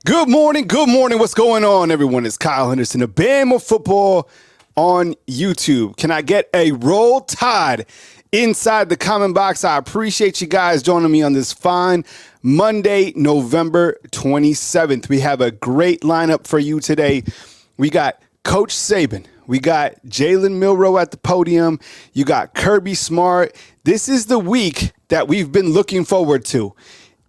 Good morning. Good morning. What's going on, everyone? It's Kyle Henderson of Bama Football on YouTube. Can I get a roll tide inside the comment box? I appreciate you guys joining me on this fine Monday, November 27th. We have a great lineup for you today. We got Coach Saban. We got Jalen Milroe at the podium. You got Kirby Smart. This is the week that we've been looking forward to.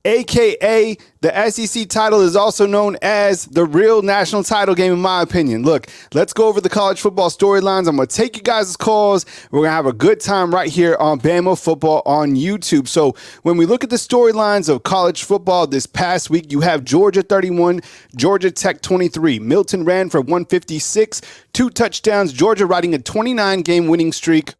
AKA the SEC title is also known as the real national title game, in my opinion. Look, let's go over the college football storylines. I'm going to take you guys' calls. We're going to have a good time right here on Bama Football on YouTube. So when we look at the storylines of college football this past week, you have Georgia 31, Georgia Tech 23. Milton ran for 156, 2 touchdowns. Georgia riding a 29-game winning streak,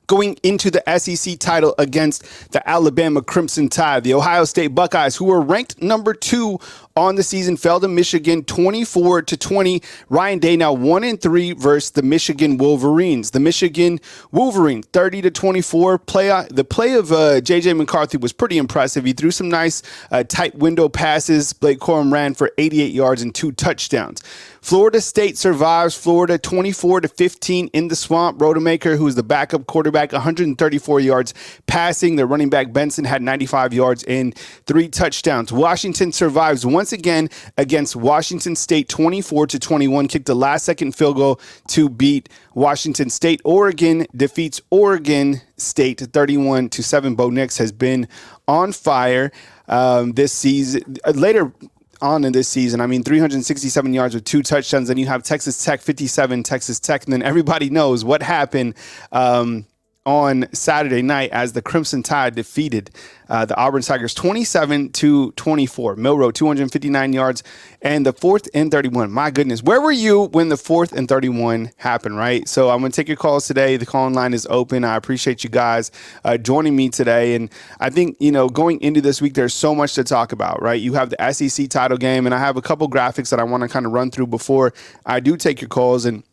going into the SEC title against the Alabama Crimson Tide. The Ohio State Buckeyes, who were ranked number 2 on the season, fell to Michigan 24-20. Ryan Day now 1-3 versus the Michigan Wolverines. The Michigan Wolverine 30-24. The play of JJ McCarthy was pretty impressive. He threw some nice tight window passes. Blake Corum ran for 88 yards and 2 touchdowns. Florida State survives Florida 24-15 in the swamp. Rodemaker, who is the backup quarterback, 134 yards passing. Their running back Benson had 95 yards and 3 touchdowns. Washington survives once again against Washington State 24-21. Kicked a last-second field goal to beat Washington State. Oregon defeats Oregon State 31-7. Bo Nix has been on fire this season. Later on in this season, 367 yards with 2 touchdowns. Then you have Texas Tech 57, Texas Tech. And then everybody knows what happened on Saturday night as the Crimson Tide defeated the Auburn Tigers 27-24. Milroe 259 yards and the 4th and 31. My goodness, where were you when the 4th and 31 happened, right? So I'm going to take your calls today. The call line is open. I appreciate you guys joining me today. And I think, going into this week, there's so much to talk about, right? You have the SEC title game, and I have a couple graphics that I want to kind of run through before I do take your calls. And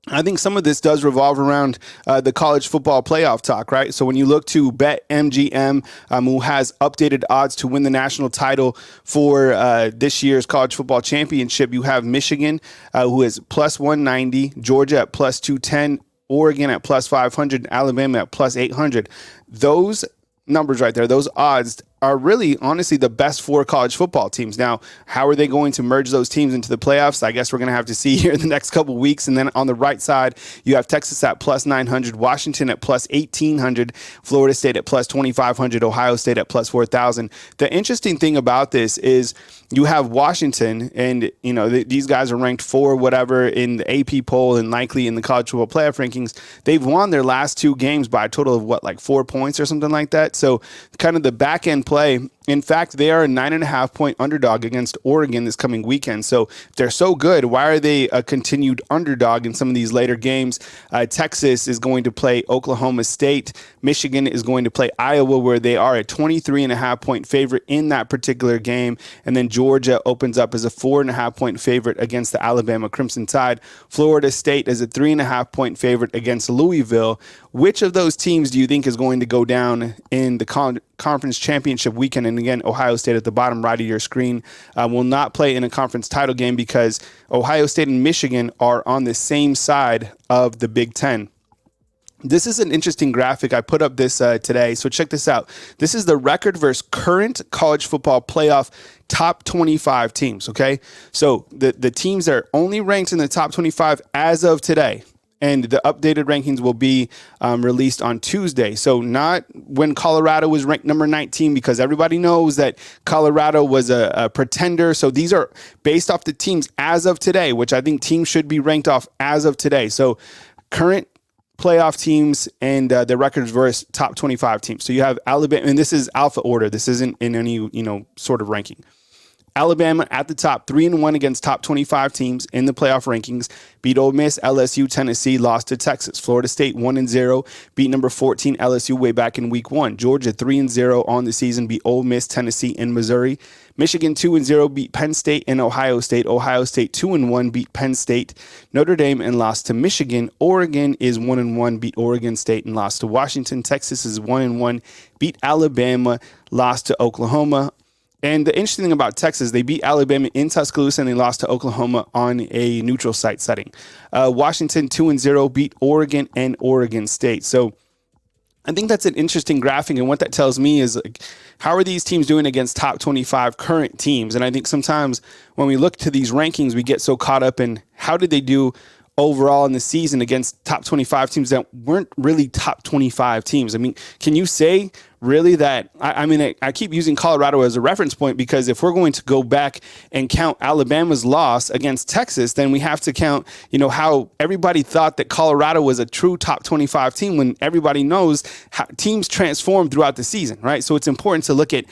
I think some of this does revolve around the college football playoff talk, right? So when you look to BetMGM, who has updated odds to win the national title for this year's college football championship, you have Michigan, who is plus 190, Georgia at plus 210, Oregon at plus 500, Alabama at plus 800. Those numbers right there, those odds are really, honestly, the best 4 college football teams. Now, how are they going to merge those teams into the playoffs? I guess we're going to have to see here in the next couple of weeks. And then on the right side, you have Texas at plus 900, Washington at plus 1,800, Florida State at plus 2,500, Ohio State at plus 4,000. The interesting thing about this is you have Washington, and these guys are ranked 4 whatever in the AP poll and likely in the college football playoff rankings. They've won their last 2 games by a total of 4 points or something like that. So kind of the back end play. In fact, they are a 9.5-point underdog against Oregon this coming weekend. So if they're so good, why are they a continued underdog in some of these later games? Texas is going to play Oklahoma State. Michigan is going to play Iowa, where they are a 23.5-point favorite in that particular game. And then Georgia opens up as a 4.5-point favorite against the Alabama Crimson Tide. Florida State is a 3.5-point favorite against Louisville. Which of those teams do you think is going to go down in the conference championship weekend? And again, Ohio State at the bottom right of your screen will not play in a conference title game because Ohio State and Michigan are on the same side of the Big Ten. This is an interesting graphic. I put up this today, so check this out. This is the record versus current college football playoff top 25 teams, okay? So the teams that are only ranked in the top 25 as of today. And the updated rankings will be released on Tuesday. So not when Colorado was ranked number 19, because everybody knows that Colorado was a pretender. So these are based off the teams as of today, which I think teams should be ranked off as of today. So current playoff teams and the records versus top 25 teams. So you have Alabama, and this is alpha order. This isn't in any sort of ranking. Alabama at the top, 3-1 against top 25 teams in the playoff rankings. Beat Ole Miss, LSU, Tennessee, lost to Texas. Florida State 1-0, beat number 14 LSU way back in week 1. Georgia 3-0 on the season, beat Ole Miss, Tennessee, and Missouri. Michigan 2-0, beat Penn State and Ohio State. Ohio State 2-1, beat Penn State, Notre Dame, and lost to Michigan. Oregon is 1-1, beat Oregon State and lost to Washington. Texas is 1-1, beat Alabama, lost to Oklahoma. And the interesting thing about Texas, they beat Alabama in Tuscaloosa and they lost to Oklahoma on a neutral site setting. Washington 2-0 beat Oregon and Oregon State. So I think that's an interesting graphic, and what that tells me is, like, how are these teams doing against top 25 current teams? And I think sometimes when we look to these rankings, we get so caught up in how did they do overall in the season against top 25 teams that weren't really top 25 teams. I mean, can you say really that, I keep using Colorado as a reference point, because if we're going to go back and count Alabama's loss against Texas, then we have to count, how everybody thought that Colorado was a true top 25 team, when everybody knows how teams transform throughout the season, right? So it's important to look at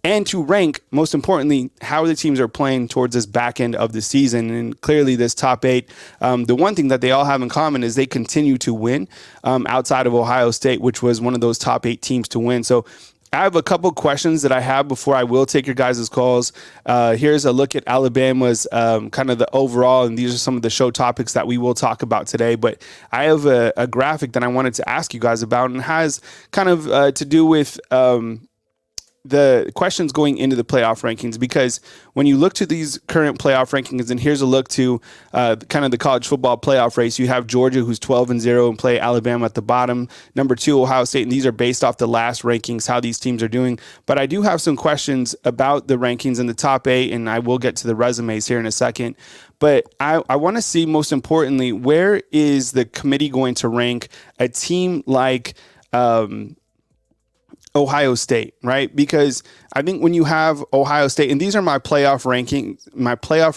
and to rank, most importantly, how the teams are playing towards this back end of the season. And clearly this top 8, the one thing that they all have in common is they continue to win outside of Ohio State, which was one of those top 8 teams to win. So I have a couple questions that I have before I will take your guys' calls. Here's a look at Alabama's kind of the overall, and these are some of the show topics that we will talk about today. But I have a graphic that I wanted to ask you guys about, and has kind of to do with the questions going into the playoff rankings, because when you look to these current playoff rankings, and here's a look to kind of the college football playoff race, you have Georgia, who's 12-0 and play Alabama at the bottom. Number 2, Ohio State, and these are based off the last rankings, how these teams are doing. But I do have some questions about the rankings in the top 8, and I will get to the resumes here in a second. But I want to see, most importantly, where is the committee going to rank a team like Ohio State, right? Because I think when you have Ohio State, and these are my playoff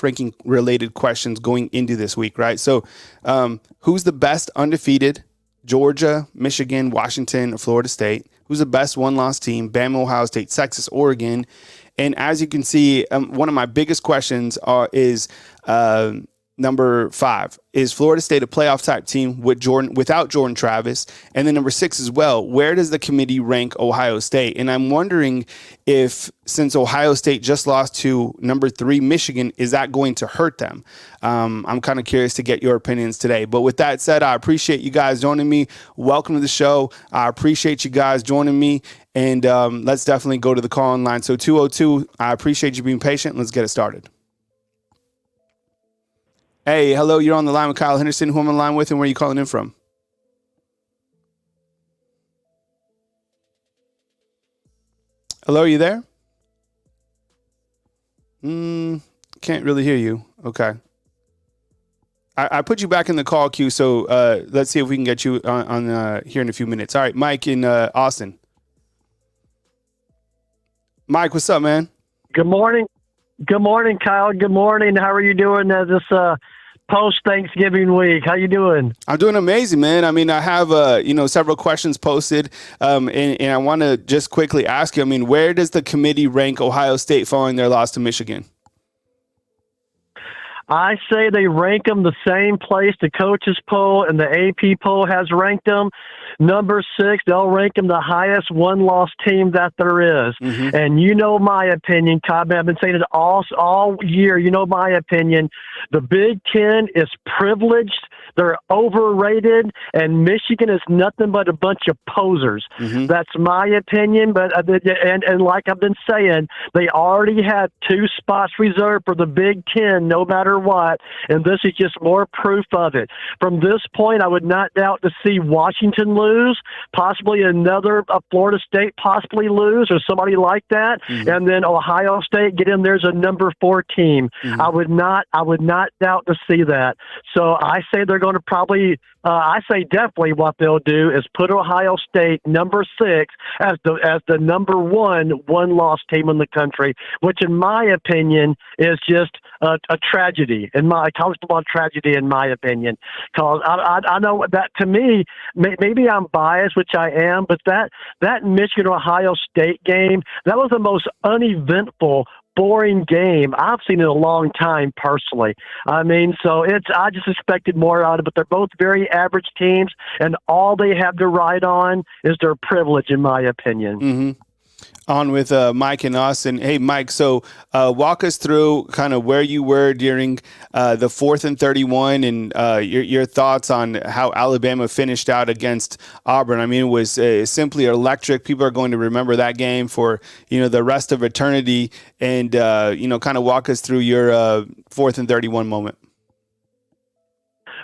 ranking related questions going into this week, right? So who's the best undefeated? Georgia, Michigan, Washington, or Florida State? Who's the best one-loss team? Bama, Ohio State, Texas, Oregon. And as you can see, one of my biggest questions is number 5, is Florida State a playoff type team without Jordan Travis? And then number 6 as well, where does the committee rank Ohio State? And I'm wondering if, since Ohio State just lost to number 3 Michigan, is that going to hurt them? I'm kind of curious to get your opinions today. But with that said, I appreciate you guys joining me. Welcome to the show. I appreciate you guys joining me. And let's definitely go to the call-in line. So 202, I appreciate you being patient. Let's get it started. Hey, hello, you're on the line with Kyle Henderson. Who am I on the line with, and where are you calling in from? Hello, are you there? Can't really hear you. Okay. I put you back in the call queue, so let's see if we can get you on here in a few minutes. All right, Mike in Austin. Mike, what's up, man? Good morning. Good morning, Kyle. Good morning. How are you doing this post-Thanksgiving week? How you doing? I'm doing amazing, man. I mean, I have several questions posted, and I want to just quickly ask you, I mean, where does the committee rank Ohio State following their loss to Michigan? I say they rank them the same place the coaches poll and the AP poll has ranked them. Number 6, they'll rank them the highest one-loss team that there is. Mm-hmm. And you know my opinion, Cobb. I've been saying it all year. You know my opinion. The Big Ten is privileged. They're overrated, and Michigan is nothing but a bunch of posers. Mm-hmm. That's my opinion. But and like I've been saying, they already had 2 spots reserved for the Big Ten, no matter what. And this is just more proof of it. From this point, I would not doubt to see Washington lose, possibly another Florida State possibly lose, or somebody like that, mm-hmm. and then Ohio State get in there as a number 4 team. Mm-hmm. I would not doubt to see that. So I say they're going to probably, I say definitely what they'll do is put Ohio State number 6 as the number one-loss team in the country, which in my opinion is just a tragedy, in my college football tragedy, in my opinion. Because I know that, to me, maybe I'm biased, which I am, but that Michigan-Ohio State game, that was the most uneventful, boring game I've seen in a long time, personally. I mean, so I just expected more out of it, but they're both very average teams, and all they have to ride on is their privilege, in my opinion. Mm-hmm. On with Mike and Austin. Hey, Mike, so walk us through kind of where you were during the 4th and 31 and your thoughts on how Alabama finished out against Auburn. I mean, it was simply electric. People are going to remember that game for, the rest of eternity. And, kind of walk us through your 4th and 31 moment.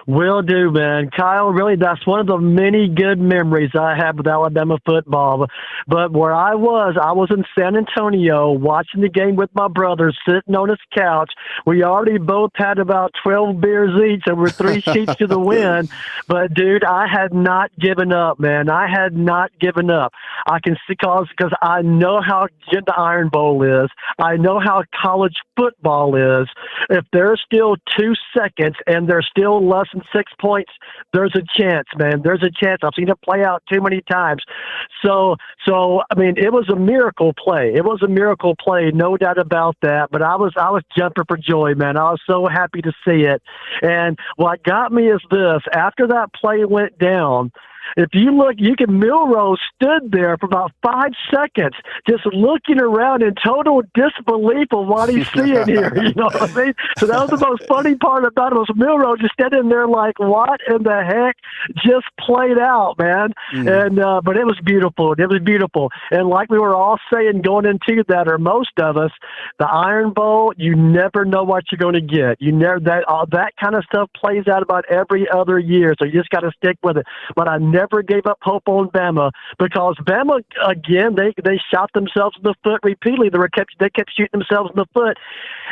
Will do, man. Kyle, really, that's one of the many good memories I have with Alabama football. But where I was in San Antonio watching the game with my brother, sitting on his couch. We already both had about 12 beers each, and we're 3 sheets to the wind. But, dude, I had not given up, man. I had not given up. I can see because I know how good the Iron Bowl is. I know how college football is. If there's still 2 seconds and there's still less than 6 points, there's a chance, man. There's a chance. I've seen it play out too many times. So I mean, it was a miracle play. It was a miracle play, no doubt about that. But I was jumping for joy, man. I was so happy to see it. And what got me is this: after that play went down, if you look, Milroe stood there for about 5 seconds, just looking around in total disbelief of what he's seeing here. You know what I mean? So that was the most funny part about it, was Milroe just standing there like, what in the heck just played out, man? And but it was beautiful. It was beautiful. And like we were all saying going into that, or most of us, the Iron Bowl, you never know what you're going to get. You never that kind of stuff plays out about every other year. So you just got to stick with it. But I never gave up hope on Bama, because Bama, again, they shot themselves in the foot repeatedly. They kept shooting themselves in the foot.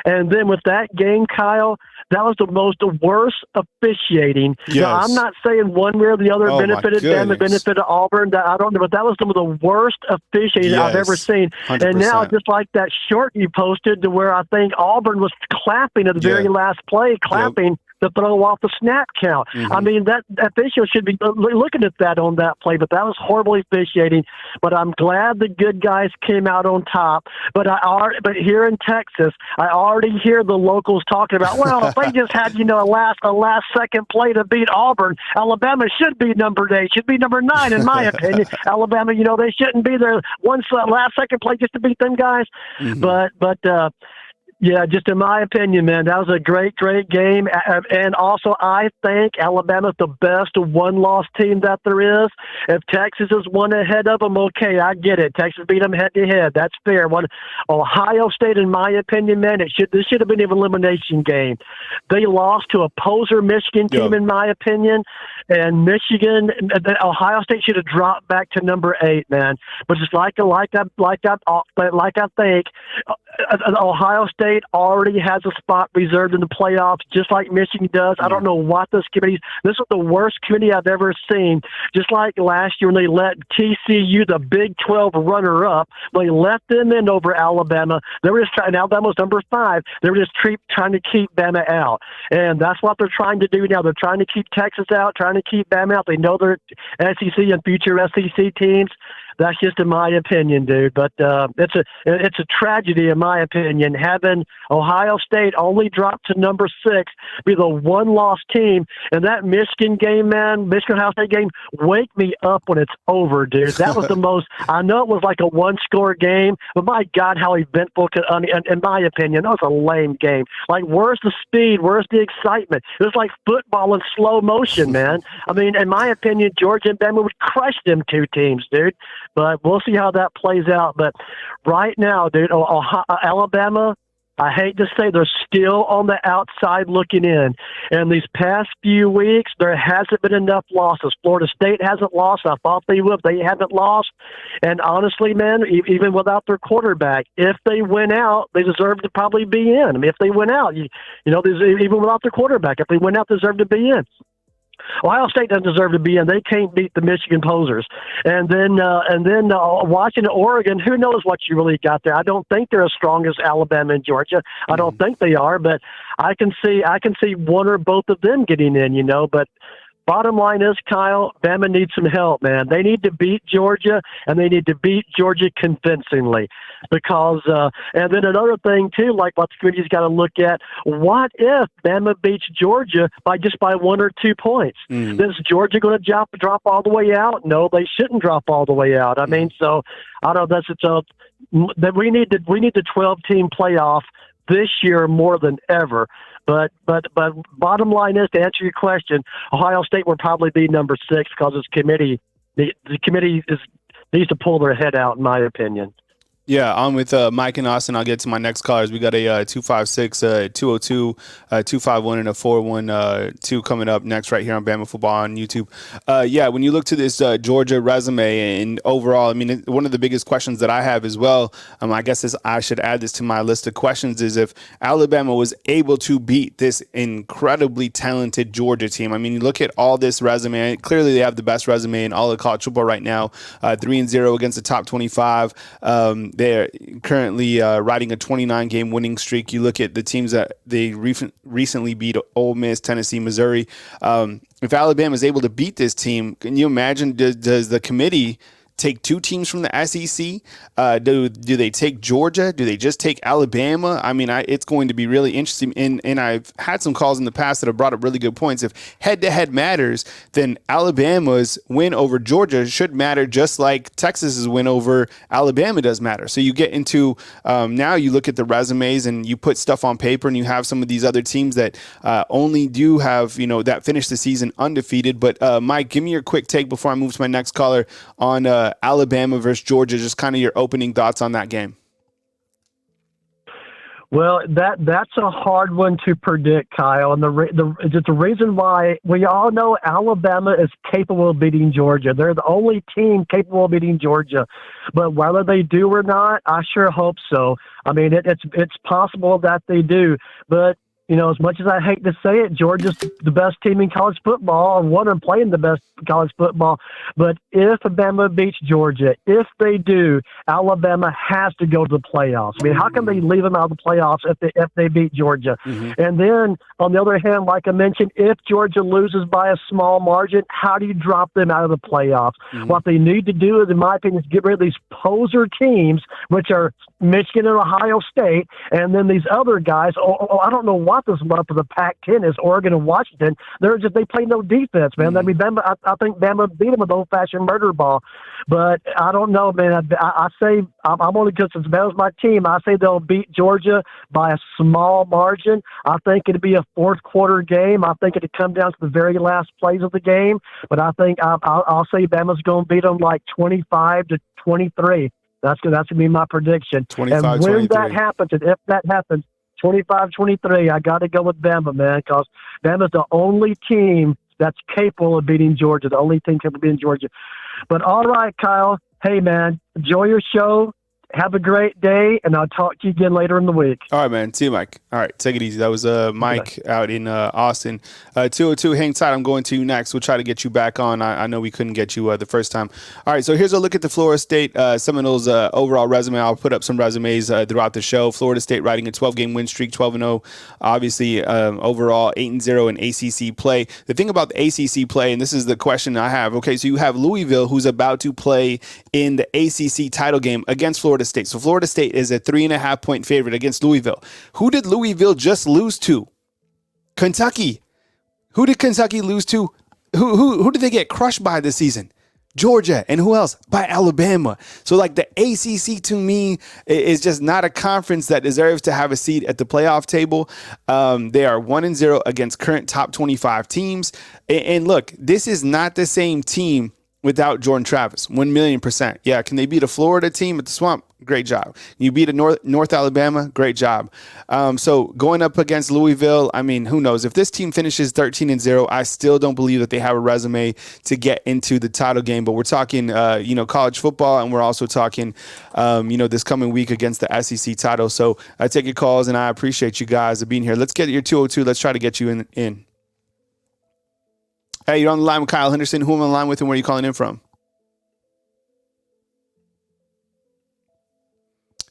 And then with that game, Kyle, that was the worst officiating. Yes. Now, I'm not saying one way or the other benefited Bama, benefited Auburn. I don't know, but that was some of the worst officiating I've ever seen. 100%. And now, just like that short you posted, to where I think Auburn was clapping at the very last play, clapping to throw off the snap count. I mean, that official should be looking at that on that play, but that was horrible officiating. But I'm glad the good guys came out on top. But here in Texas, I already hear the locals talking about, well, if they just had, a last second play to beat Auburn, Alabama should be number 8, should be number 9, in my opinion. Alabama, they shouldn't be there last second play just to beat them guys. But yeah, just in my opinion, man, that was a great, great game. And also, I think Alabama's the best one-loss team that there is. If Texas is one ahead of them, okay, I get it. Texas beat them head-to-head. That's fair. Ohio State, in my opinion, man, this should have been an elimination game. They lost to a poser Michigan team, in my opinion. And Ohio State should have dropped back to number 8, man. But just like I think Ohio State already has a spot reserved in the playoffs, just like Michigan does. I don't know what this is the worst committee I've ever seen. Just like last year when they let TCU, the Big 12 runner-up, they let them in over Alabama. They were just trying. Alabama's number 5. They were just trying to keep Bama out, and that's what they're trying to do now. They're trying to keep Texas out, trying to keep Bama out. They know they're SEC and future SEC teams. That's just in my opinion, dude. But it's a tragedy, in my opinion, having Ohio State only drop to number 6, be the one-loss team. And that Michigan game, man, Michigan-Ohio State game, wake me up when it's over, dude. That was the most – I know it was like a one-score game, but my God, how eventful – in my opinion, that was a lame game. Like, where's the speed? Where's the excitement? It was like football in slow motion, man. I mean, in my opinion, Georgia and Bama would crush them 2 teams, dude. But we'll see how that plays out. But right now, dude, Alabama, I hate to say, they're still on the outside looking in. And these past few weeks, there hasn't been enough losses. Florida State hasn't lost. I thought they would. They haven't lost. And honestly, man, even without their quarterback, if they win out, they deserve to probably be in. I mean, if they win out, even without their quarterback, if they win out, they deserve to be in. Ohio State doesn't deserve to be in. They can't beat the Michigan posers. And then Washington, Oregon, who knows what you really got there. I don't think they're as strong as Alabama and Georgia. I don't think they are, but I can see one or both of them getting in, But bottom line is, Kyle, Bama needs some help, man. They need to beat Georgia, and they need to beat Georgia convincingly. Because, and then another thing, too, like what the committee's got to look at, what if Bama beats Georgia by 1 or 2 points? Is Georgia going to drop all the way out? No, they shouldn't drop all the way out. I mean, so I don't know. That we need the 12-team playoff this year more than ever. But bottom line is, to answer your question, Ohio State will probably be number 6 because this committee, the committee needs to pull their head out, in my opinion. Yeah, I'm with Mike and Austin. I'll get to my next callers. We got a 256, 202, 251, and a 412 coming up next right here on Bama Football on YouTube. Yeah, when you look to this Georgia resume and overall, I mean, one of the biggest questions that I have as well, I guess I should add this to my list of questions, is if Alabama was able to beat this incredibly talented Georgia team. I mean, you look at all this resume. Clearly, they have the best resume in all of college football right now, 3-0 against the top 25. They're currently riding a 29-game winning streak. You look at the teams that they recently beat: Ole Miss, Tennessee, Missouri. If Alabama is able to beat this team, can you imagine, does the committee take 2 teams from the SEC? Do they take Georgia? Do they just take Alabama? I mean, it's going to be really interesting. And I've had some calls in the past that have brought up really good points. If head-to-head matters, then Alabama's win over Georgia should matter just like Texas's win over Alabama does matter. So you get into now you look at the resumes and you put stuff on paper, and you have some of these other teams that only do have, that finish the season undefeated. But Mike, give me your quick take before I move to my next caller on Alabama versus Georgia, just kind of your opening thoughts on that game. Well, that's a hard one to predict, Kyle. And the reason why, we all know Alabama is capable of beating Georgia. They're the only team capable of beating Georgia. But whether they do or not, I sure hope so. I mean, it's possible that they do. But as much as I hate to say it, Georgia's the best team in college football, or one of them playing the best college football. But if Alabama beats Georgia, if they do, Alabama has to go to the playoffs. I mean, how can they leave them out of the playoffs if they beat Georgia? And then, on the other hand, like I mentioned, if Georgia loses by a small margin, how do you drop them out of the playoffs? What they need to do, in my opinion, is get rid of these poser teams, which are Michigan and Ohio State, and then these other guys. I don't know what this love for the Pac-10 is, Oregon and Washington. They play no defense, man. I mean, Bama, I think Bama beat them with old-fashioned murder ball. But I don't know, man. I say I'm only because it's Bama's my team. I say they'll beat Georgia by a small margin. I think it'll be a fourth quarter game. I think it'll come down to the very last plays of the game. But I think I'll say Bama's going to beat them like 25-23. That's going to be my prediction. 25-23. And when that happens, and if that happens, 25-23, I got to go with Bama, man, because Bama's the only team that's capable of beating Georgia, the only team capable of beating Georgia. But all right, Kyle, hey, man, enjoy your show. Have a great day, and I'll talk to you again later in the week. All right, man. See you, Mike. All right, take it easy. That was Mike out in Austin. 202, hang tight. I'm going to you next. We'll try to get you back on. I know we couldn't get you the first time. All right, so here's a look at the Florida State Seminoles overall resume. I'll put up some resumes throughout the show. Florida State riding a 12-game win streak, 12-0. Obviously, overall 8-0 in ACC play. The thing about the ACC play, and this is the question I have. Okay, so you have Louisville, who's about to play in the ACC title game against Florida State. So Florida State is a 3.5-point favorite against Louisville. Who did Louisville just lose to? Kentucky. Who did Kentucky lose to? Who did they get crushed by this season? Georgia. And who else? By Alabama. So like the ACC to me is just not a conference that deserves to have a seat at the playoff table. They are 1-0 against current top 25 teams. And look, this is not the same team without Jordan Travis, 1,000,000%. Yeah, can they beat a Florida team at the Swamp? Great job. You beat a North Alabama? Great job. So going up against Louisville, I mean, who knows? If this team finishes 13-0, I still don't believe that they have a resume to get into the title game. But we're talking, college football, and we're also talking, this coming week against the SEC title. So I take your calls, and I appreciate you guys being here. Let's get your 202. Let's try to get you in. Hey, you're on the line with Kyle Henderson. Who am I on the line with, and where are you calling in from?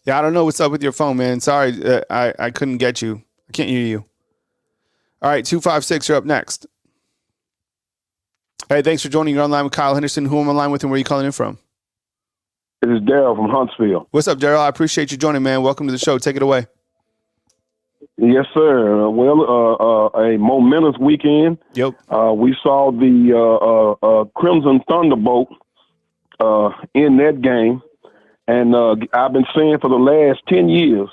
Yeah, I don't know what's up with your phone, man. Sorry, I couldn't get you. I can't hear you. All right, 256, you're up next. Hey, thanks for joining. You're online with Kyle Henderson. Who am I online with and where are you calling in from? It is Daryl from Huntsville. What's up, Daryl? I appreciate you joining, man. Welcome to the show. Take it away. Yes, sir. A momentous weekend. Yep. We saw the Crimson Thunderbolt in that game. And I've been saying for the last 10 years,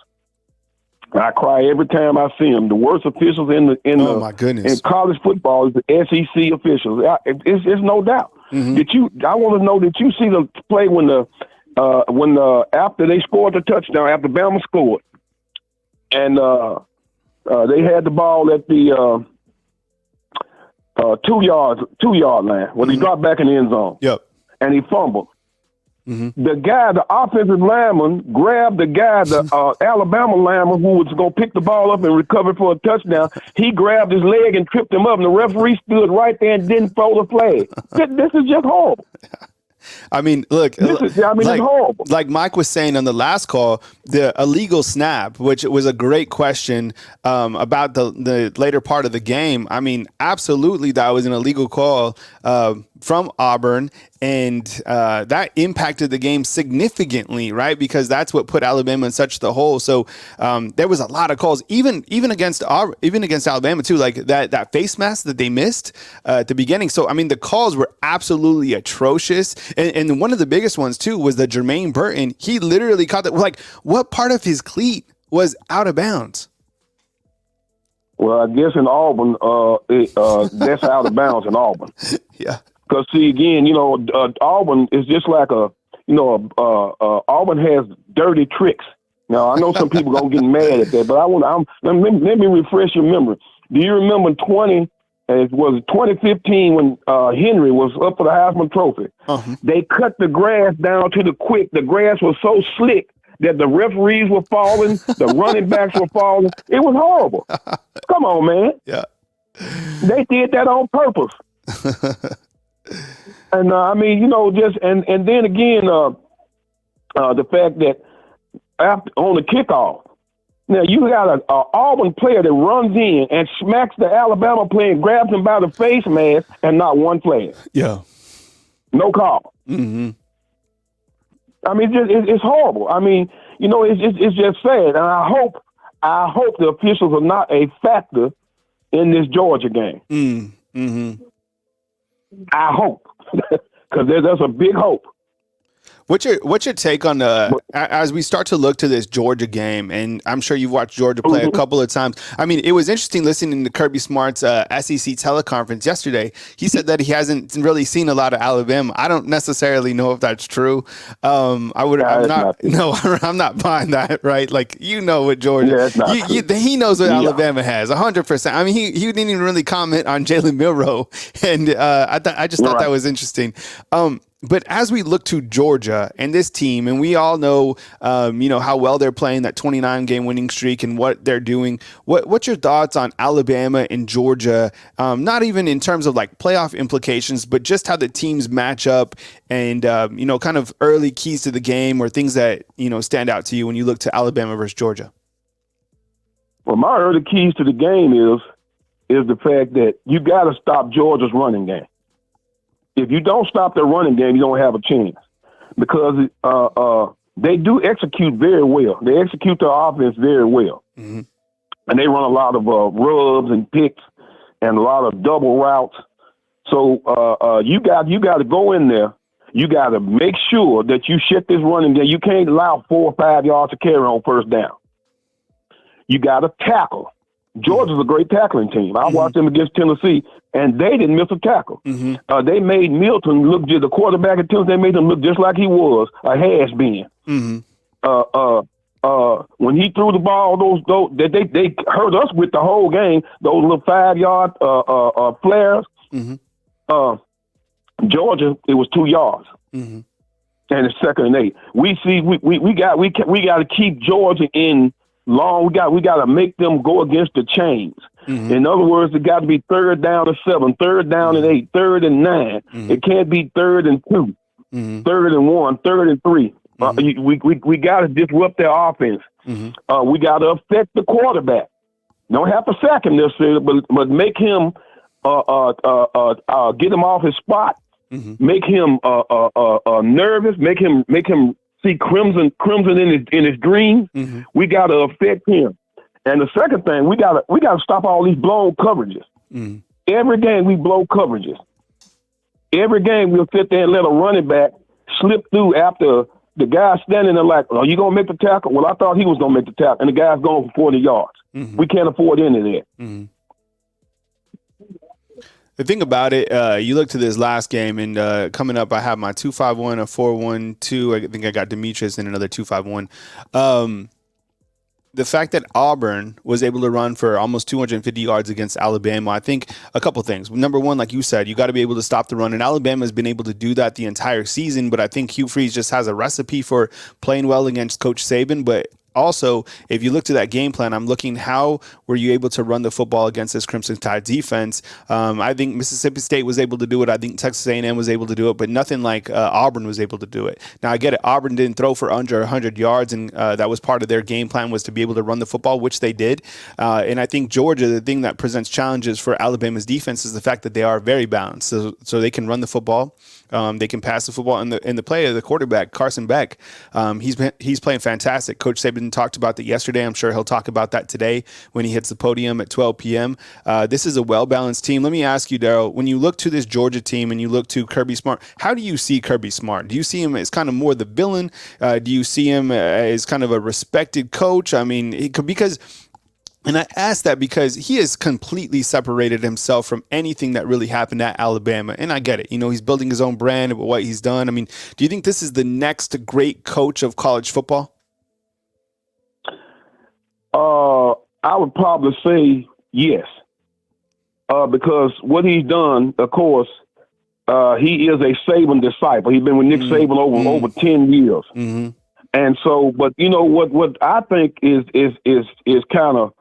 I cry every time I see them. The worst officials my goodness, in college football is the SEC officials. It's no doubt. Mm-hmm. I want to know, did you see the play when after they scored the touchdown, after Bama scored, and they had the ball at the 2-yard line when he got back in the end zone. Yep. And he fumbled. Mm-hmm. The offensive lineman, grabbed the Alabama lineman who was going to pick the ball up and recover for a touchdown. He grabbed his leg and tripped him up, and the referee stood right there and didn't throw the flag. This is just horrible. I mean, look, it's horrible. Like Mike was saying on the last call, the illegal snap, which was a great question about the later part of the game. I mean, absolutely, that was an illegal call from Auburn, and that impacted the game significantly, right? Because that's what put Alabama in such the hole. So there was a lot of calls, even against Alabama too, like that face mask that they missed at the beginning. So I mean, the calls were absolutely atrocious, and one of the biggest ones too was the Jermaine Burton. He literally caught that. Like, what part of his cleat was out of bounds? Well, I guess in Auburn, that's out of bounds in Auburn. Yeah. Because, see, again, Auburn is just like Auburn has dirty tricks. Now, I know some people going to get mad at that, but let me refresh your memory. Do you remember 2015 when Henry was up for the Heisman Trophy? Uh-huh. They cut the grass down to the quick. The grass was so slick that the referees were falling, the running backs were falling. It was horrible. Come on, man. Yeah. They did that on purpose. And and then again, the fact that on the kickoff, now you got an Auburn player that runs in and smacks the Alabama player and grabs him by the face mask, and not one flag. Yeah, no call. Mm-hmm. I mean, it's horrible. I mean, it's just sad, and I hope the officials are not a factor in this Georgia game. Mm-hmm. I hope, because there's a big hope. What's your take on as we start to look to this Georgia game, and I'm sure you've watched Georgia play a couple of times. I mean, it was interesting listening to Kirby Smart's SEC teleconference yesterday. He said that he hasn't really seen a lot of Alabama. I don't necessarily know if that's true. I'm not buying that, right? Like, with Georgia, he knows what Alabama has 100%. I mean, he didn't even really comment on Jalen Milroe, and I just thought that was interesting. But as we look to Georgia and this team, and we all know, how well they're playing, that 29-game winning streak and what they're doing, what's your thoughts on Alabama and Georgia, not even in terms of like playoff implications, but just how the teams match up and, kind of early keys to the game or things that, stand out to you when you look to Alabama versus Georgia? Well, my early keys to the game is the fact that you got to stop Georgia's running game. If you don't stop their running game, you don't have a chance, because they do execute very well. They execute their offense very well, mm-hmm. and they run a lot of rubs and picks and a lot of double routes. So you got to go in there. You got to make sure that you shut this running game. You can't allow 4 or 5 yards to carry on first down. You got to tackle. Georgia's a great tackling team. I watched them against Tennessee, and they didn't miss a tackle. Mm-hmm. They made Milton look, the quarterback at Tennessee, they made him look just like he was, a has-been. Mm-hmm. When he threw the ball, they hurt us with the whole game, those little 5-yard flares. Mm-hmm. Georgia, it was 2 yards. Mm-hmm. And it's 2nd and 8. We got to keep Georgia in long. We got to make them go against the chains. Mm-hmm. In other words, it got to be 3rd down and 7, 3rd down and 8, 3rd and 9. Mm-hmm. It can't be 3rd and 2, mm-hmm. 3rd and 1, 3rd and 3. Mm-hmm. We got to disrupt their offense. Mm-hmm. We got to affect the quarterback. Don't have to sack him necessarily, but make him get him off his spot, make him nervous, make him see crimson in his dreams. We got to affect him. And the second thing, we got to stop all these blown coverages. Every game we blow coverages. Every game we'll sit there and let a running back slip through after the guy standing there like, are you going to make the tackle? Well, I thought he was going to make the tackle, and the guy's going for 40 yards. We can't afford any of that. The thing about it, you look to this last game, and coming up, I have my 251, a 412. I think I got Demetrius and another 251. The fact that Auburn was able to run for almost 250 yards against Alabama, I think a couple things. Number one, like you said, you got to be able to stop the run, and Alabama has been able to do that the entire season, but I think Hugh Freeze just has a recipe for playing well against Coach Saban. But also, if you look to that game plan, I'm looking how were you able to run the football against this Crimson Tide defense. I think Mississippi State was able to do it. I think Texas A&M was able to do it, but nothing like Auburn was able to do it. Now, I get it. Auburn didn't throw for under 100 yards, and that was part of their game plan was to be able to run the football, which they did. And I think Georgia, the thing that presents challenges for Alabama's defense is the fact that they are very balanced. So they can run the football. They can pass the football, and the play of the quarterback, Carson Beck, he's playing fantastic. Coach Saban talked about that yesterday. I'm sure he'll talk about that today when he hits the podium at 12 p.m. This is a well-balanced team. Let me ask you, Daryl, when you look to this Georgia team and you look to Kirby Smart, how do you see Kirby Smart? Do you see him as kind of more the villain? Do you see him as kind of a respected coach? I mean, and I ask that because he has completely separated himself from anything that really happened at Alabama. And I get it. He's building his own brand of what he's done. I mean, do you think this is the next great coach of college football? I would probably say yes. Because what he's done, of course, he is a Saban disciple. He's been with Nick Saban over 10 years. And so, but what I think is kind of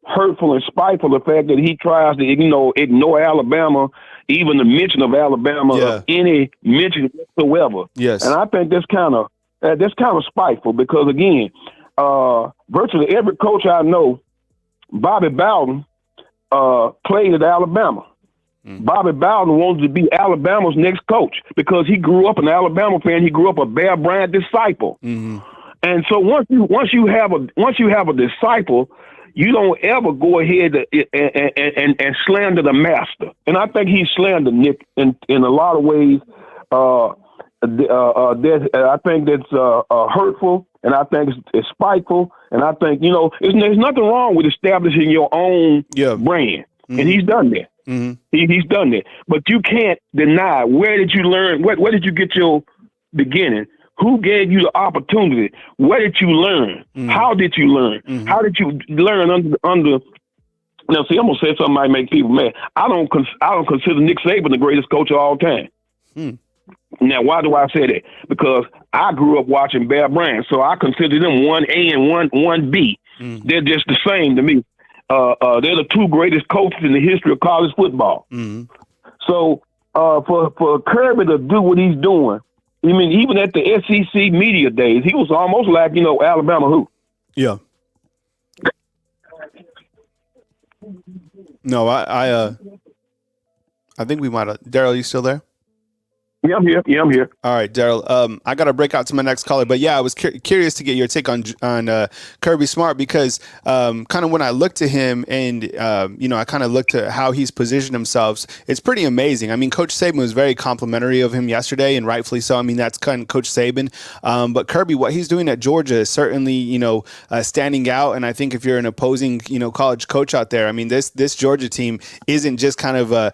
hurtful and spiteful, the fact that he tries to ignore Alabama, even the mention of Alabama, of any mention whatsoever. Yes, and I think that's kind of spiteful because again, virtually every coach I know, Bobby Bowden, played at Alabama. Bobby Bowden wanted to be Alabama's next coach because he grew up an Alabama fan. He grew up a Bear Bryant disciple. And so once you have a disciple, you don't ever go ahead and slander the master. And I think he slandered Nick in a lot of ways. I think that's hurtful, and I think it's spiteful, and I think there's nothing wrong with establishing your own brand, and he's done that. He's done that, but you can't deny where did you learn? Where did you get your beginning? Who gave you the opportunity? Where did you learn? How did you learn? How did you learn under? Now, see, I'm gonna say something that might make people mad. I don't consider Nick Saban the greatest coach of all time. Now, why do I say that? Because I grew up watching Bear Bryant, so I consider them 1A and 1B. They're just the same to me. They're the two greatest coaches in the history of college football. So for Kirby to do what he's doing, I mean, even at the SEC media days, he was almost like, Alabama who? Yeah. No, I think we might have. Daryl, you still there? Yeah, I'm here. All right, Daryl. I got to break out to my next caller, but yeah, I was curious to get your take on Kirby Smart because kind of when I look to him and I kind of looked at how he's positioned himself, it's pretty amazing. I mean, Coach Saban was very complimentary of him yesterday, and rightfully so. I mean, that's kind of Coach Saban. But Kirby, what he's doing at Georgia is certainly standing out. And I think if you're an opposing college coach out there, I mean, this Georgia team isn't just kind of a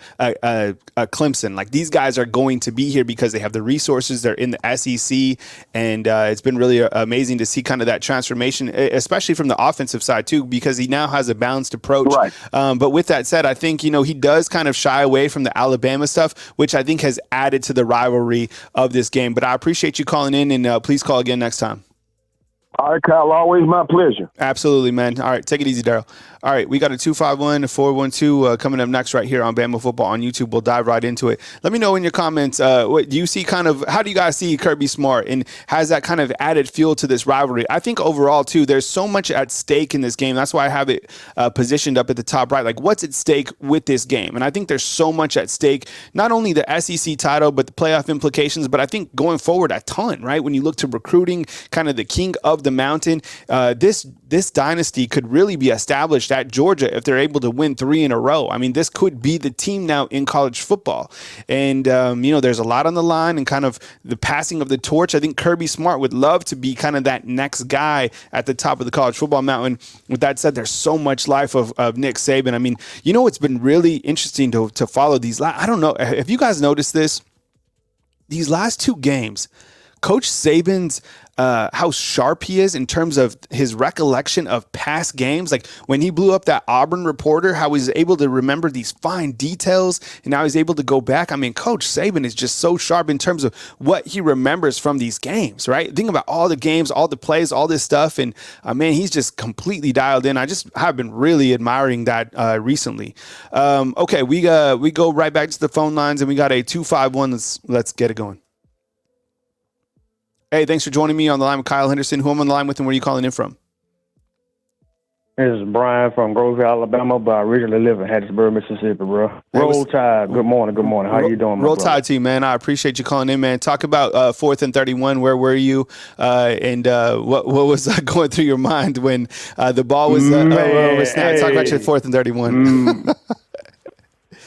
Clemson. Like these guys are going to be here because they have the resources. They're in the SEC, and it's been really amazing to see kind of that transformation, especially from the offensive side too, because he now has a balanced approach. Right. But with that said, I think he does kind of shy away from the Alabama stuff, which I think has added to the rivalry of this game. But I appreciate you calling in, and please call again next time. All right, Kyle, always my pleasure. Absolutely, man. All right, take it easy, Daryl. All right, we got a 251-412 coming up next right here on Bama Football on YouTube. We'll dive right into it. Let me know in your comments, what do you see how do you guys see Kirby Smart, and has that kind of added fuel to this rivalry? I think overall, too, there's so much at stake in this game. That's why I have it positioned up at the top right. Like, what's at stake with this game? And I think there's so much at stake, not only the SEC title, but the playoff implications, but I think going forward a ton, right? When you look to recruiting, kind of the king of the mountain, this dynasty could really be established at Georgia if they're able to win 3 in a row. I mean, this could be the team now in college football. And, there's a lot on the line and kind of the passing of the torch. I think Kirby Smart would love to be kind of that next guy at the top of the college football mountain. With that said, there's so much life of Nick Saban. I mean, it's been really interesting to follow these. I don't know. Have you guys noticed this? These last 2 games, Coach Saban's how sharp he is in terms of his recollection of past games. Like when he blew up that Auburn reporter, how he's able to remember these fine details, and now he's able to go back. I mean, Coach Saban is just so sharp in terms of what he remembers from these games, right? Think about all the games, all the plays, all this stuff, and man, he's just completely dialed in. I just have been really admiring that recently. Okay, we go right back to the phone lines, and we got a 251. Let's get it going. Hey, thanks for joining me on the line with Kyle Henderson. Who I'm on the line with, and where are you calling in from? This is Brian from Groseville, Alabama, but I originally live in Hattiesburg, Mississippi, bro. Roll Tide. Good morning. How you doing, Roll Tide to you, man. I appreciate you calling in, man. Talk about 4th and 31. Where were you? And what was going through your mind when the ball was snapped? Talk about your 4th and 31.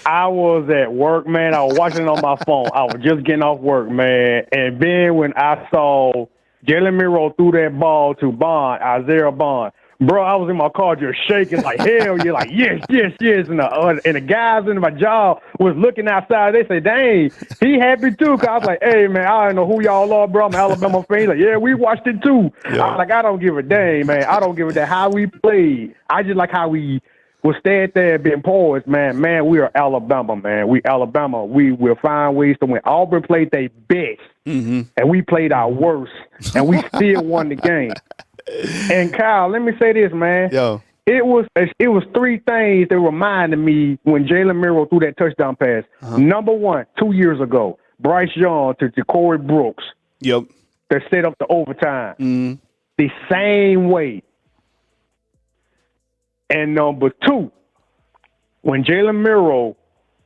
I was at work, man. I was watching it on my phone. I was just getting off work, man. And then when I saw Jalen Milroe threw that ball to Isaiah Bond, bro, I was in my car just shaking like hell. You're like, yes. And the guys in my job was looking outside. They say, dang, he happy too. Cause I was like, hey, man, I don't know who y'all are, bro. I'm an Alabama fan. He's like, yeah, we watched it too. Yeah. I was like, I don't give a dang, man. I don't give a damn how we played. I just like how we will stand there and being poised, man. Man, we are Alabama, man. We Alabama. We will find ways to win. Auburn played their best, and we played our worst, and we still won the game. And Kyle, let me say this, man. Yo. It was 3 things that reminded me when Jalen Milroe threw that touchdown pass. Number 1, 2 years ago, Bryce Young to Corey Brooks. Yep. That set up the overtime. The same way. And number 2, when Jalen Milroe,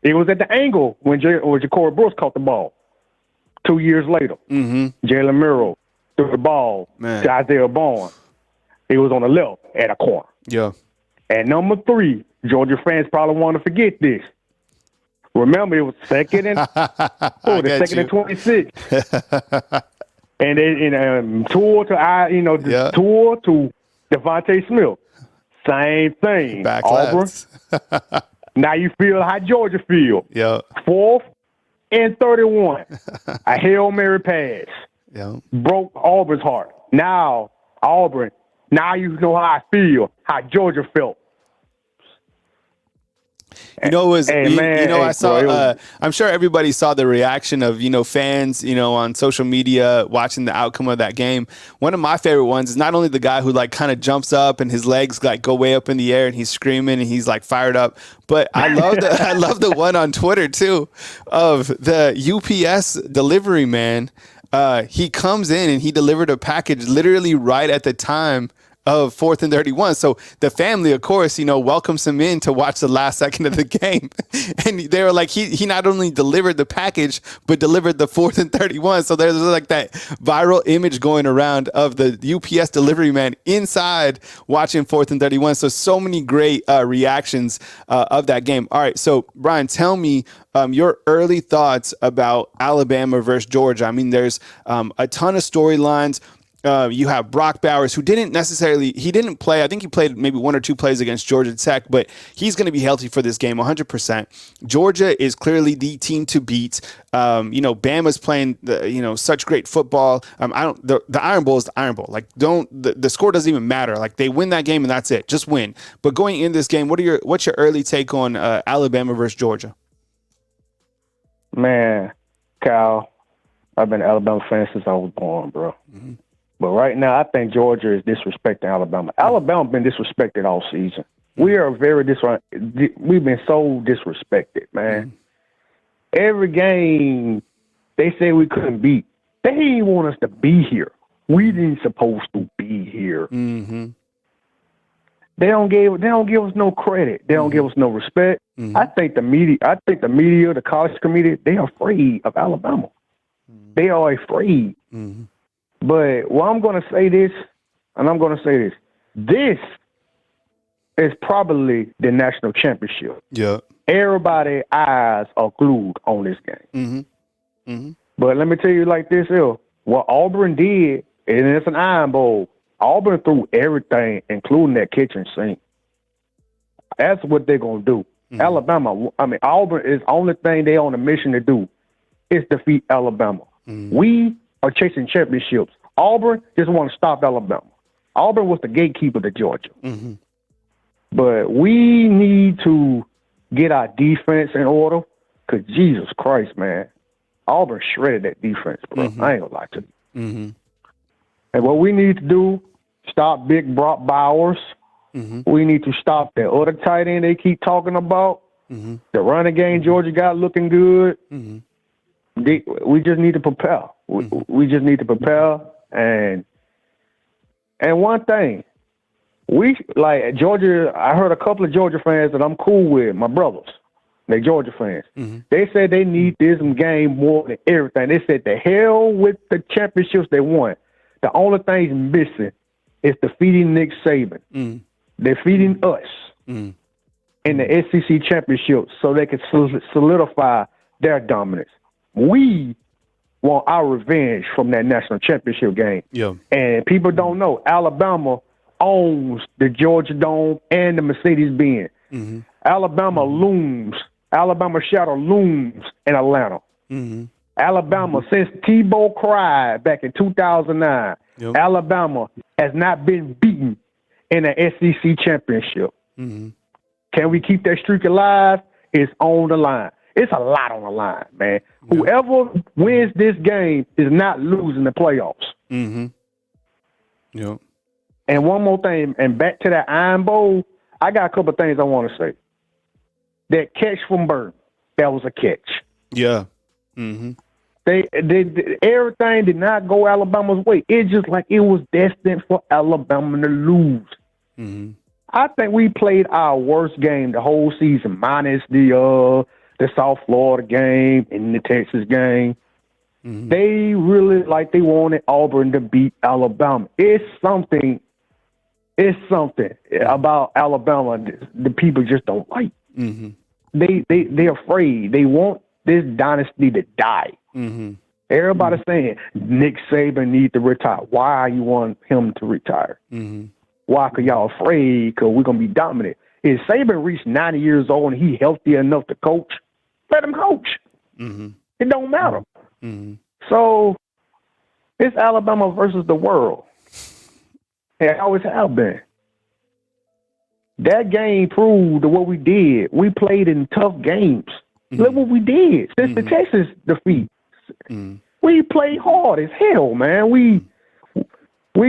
it was at the angle when Corey Brooks caught the ball. 2 years later, Jalen Milroe threw the ball to Isaiah Bond. It was on the left at a corner. Yeah. And number 3, Georgia fans probably want to forget this. Remember, it was second and 26. And then tour to Devontae Smith. Same thing. Back Auburn. Now you feel how Georgia feel. Yeah. 4th and 31. A Hail Mary pass. Yeah. Broke Auburn's heart. Now, Auburn, now you know how I feel, how Georgia felt. I saw, I'm sure everybody saw the reaction of, fans, on social media watching the outcome of that game. One of my favorite ones is not only the guy who kind of jumps up and his legs go way up in the air and he's screaming and he's fired up, but I love the one on Twitter too of the UPS delivery man. He comes in and he delivered a package literally right at the time of 4th and 31. So the family, of course, welcomes him in to watch the last second of the game. And they were like, he not only delivered the package, but delivered the 4th and 31. So there's that viral image going around of the UPS delivery man inside watching 4th and 31. So many great reactions of that game. All right. So Brian, tell me your early thoughts about Alabama versus Georgia. I mean, there's a ton of storylines. You have Brock Bowers, who didn't play. I think he played maybe 1 or 2 plays against Georgia Tech, but he's going to be healthy for this game 100%. Georgia is clearly the team to beat. Bama's playing such great football. The Iron Bowl is the Iron Bowl. The score doesn't even matter. They win that game and that's it. Just win. But going in this game, what's your early take on Alabama versus Georgia? Man, Kyle, I've been an Alabama fan since I was born, bro. But right now, I think Georgia is disrespecting Alabama. Alabama been disrespected all season. We are we've been so disrespected, man. Every game they say we couldn't beat. They didn't want us to be here. We didn't supposed to be here. Mm-hmm. They don't give us no credit. They don't give us no respect. I think the media, the college community, they are afraid of Alabama. They are afraid. But I'm going to say this, and I'm going to say this. This is probably the national championship. Yeah. Everybody's eyes are glued on this game. But let me tell you like this, what Auburn did, and it's an Iron Bowl, Auburn threw everything, including that kitchen sink. That's what they're going to do. Auburn is the only thing they're on a mission to do is defeat Alabama. We are chasing championships. Auburn just want to stop Alabama. Auburn was the gatekeeper to Georgia. But we need to get our defense in order because, Jesus Christ, man, Auburn shredded that defense, bro. I ain't going to lie to you. And what we need to do, stop Big Brock Bowers. We need to stop the other tight end they keep talking about. The running game Georgia got looking good. We just need to prepare. We just need to prepare. And one thing, we like Georgia. I heard a couple of Georgia fans that I'm cool with, my brothers. They Georgia fans. They said they need this game more than everything. They said the hell with the championships they won. The only thing missing is defeating Nick Saban, defeating us in the SEC championship so they can solidify their dominance. We want our revenge from that national championship game. Yeah. And people don't know, Alabama owns the Georgia Dome and the Mercedes-Benz. Alabama shadow looms in Atlanta. Alabama, since Tebow cried back in 2009, Alabama has not been beaten in an SEC championship. Can we keep that streak alive? It's on the line. It's a lot on the line, man. Whoever wins this game is not losing the playoffs. And one more thing, and back to that Iron Bowl, I got a couple of things I want to say. That catch from Burton, that was a catch. Yeah. They everything did not go Alabama's way. It's just like it was destined for Alabama to lose. I think we played our worst game the whole season, minus the South Florida game and the Texas game. They really they wanted Auburn to beat Alabama. It's something about Alabama the people just don't like. They're afraid. They want this dynasty to die. Everybody's saying Nick Saban needs to retire. Why you want him to retire? Why? Because y'all afraid because we're going to be dominant. If Saban reached 90 years old and he healthy enough to coach, let him coach. It don't matter. So it's Alabama versus the world. It always have been. That game proved what we did. We played in tough games. Look what we did since the Texas defeat. We played hard as hell, man. We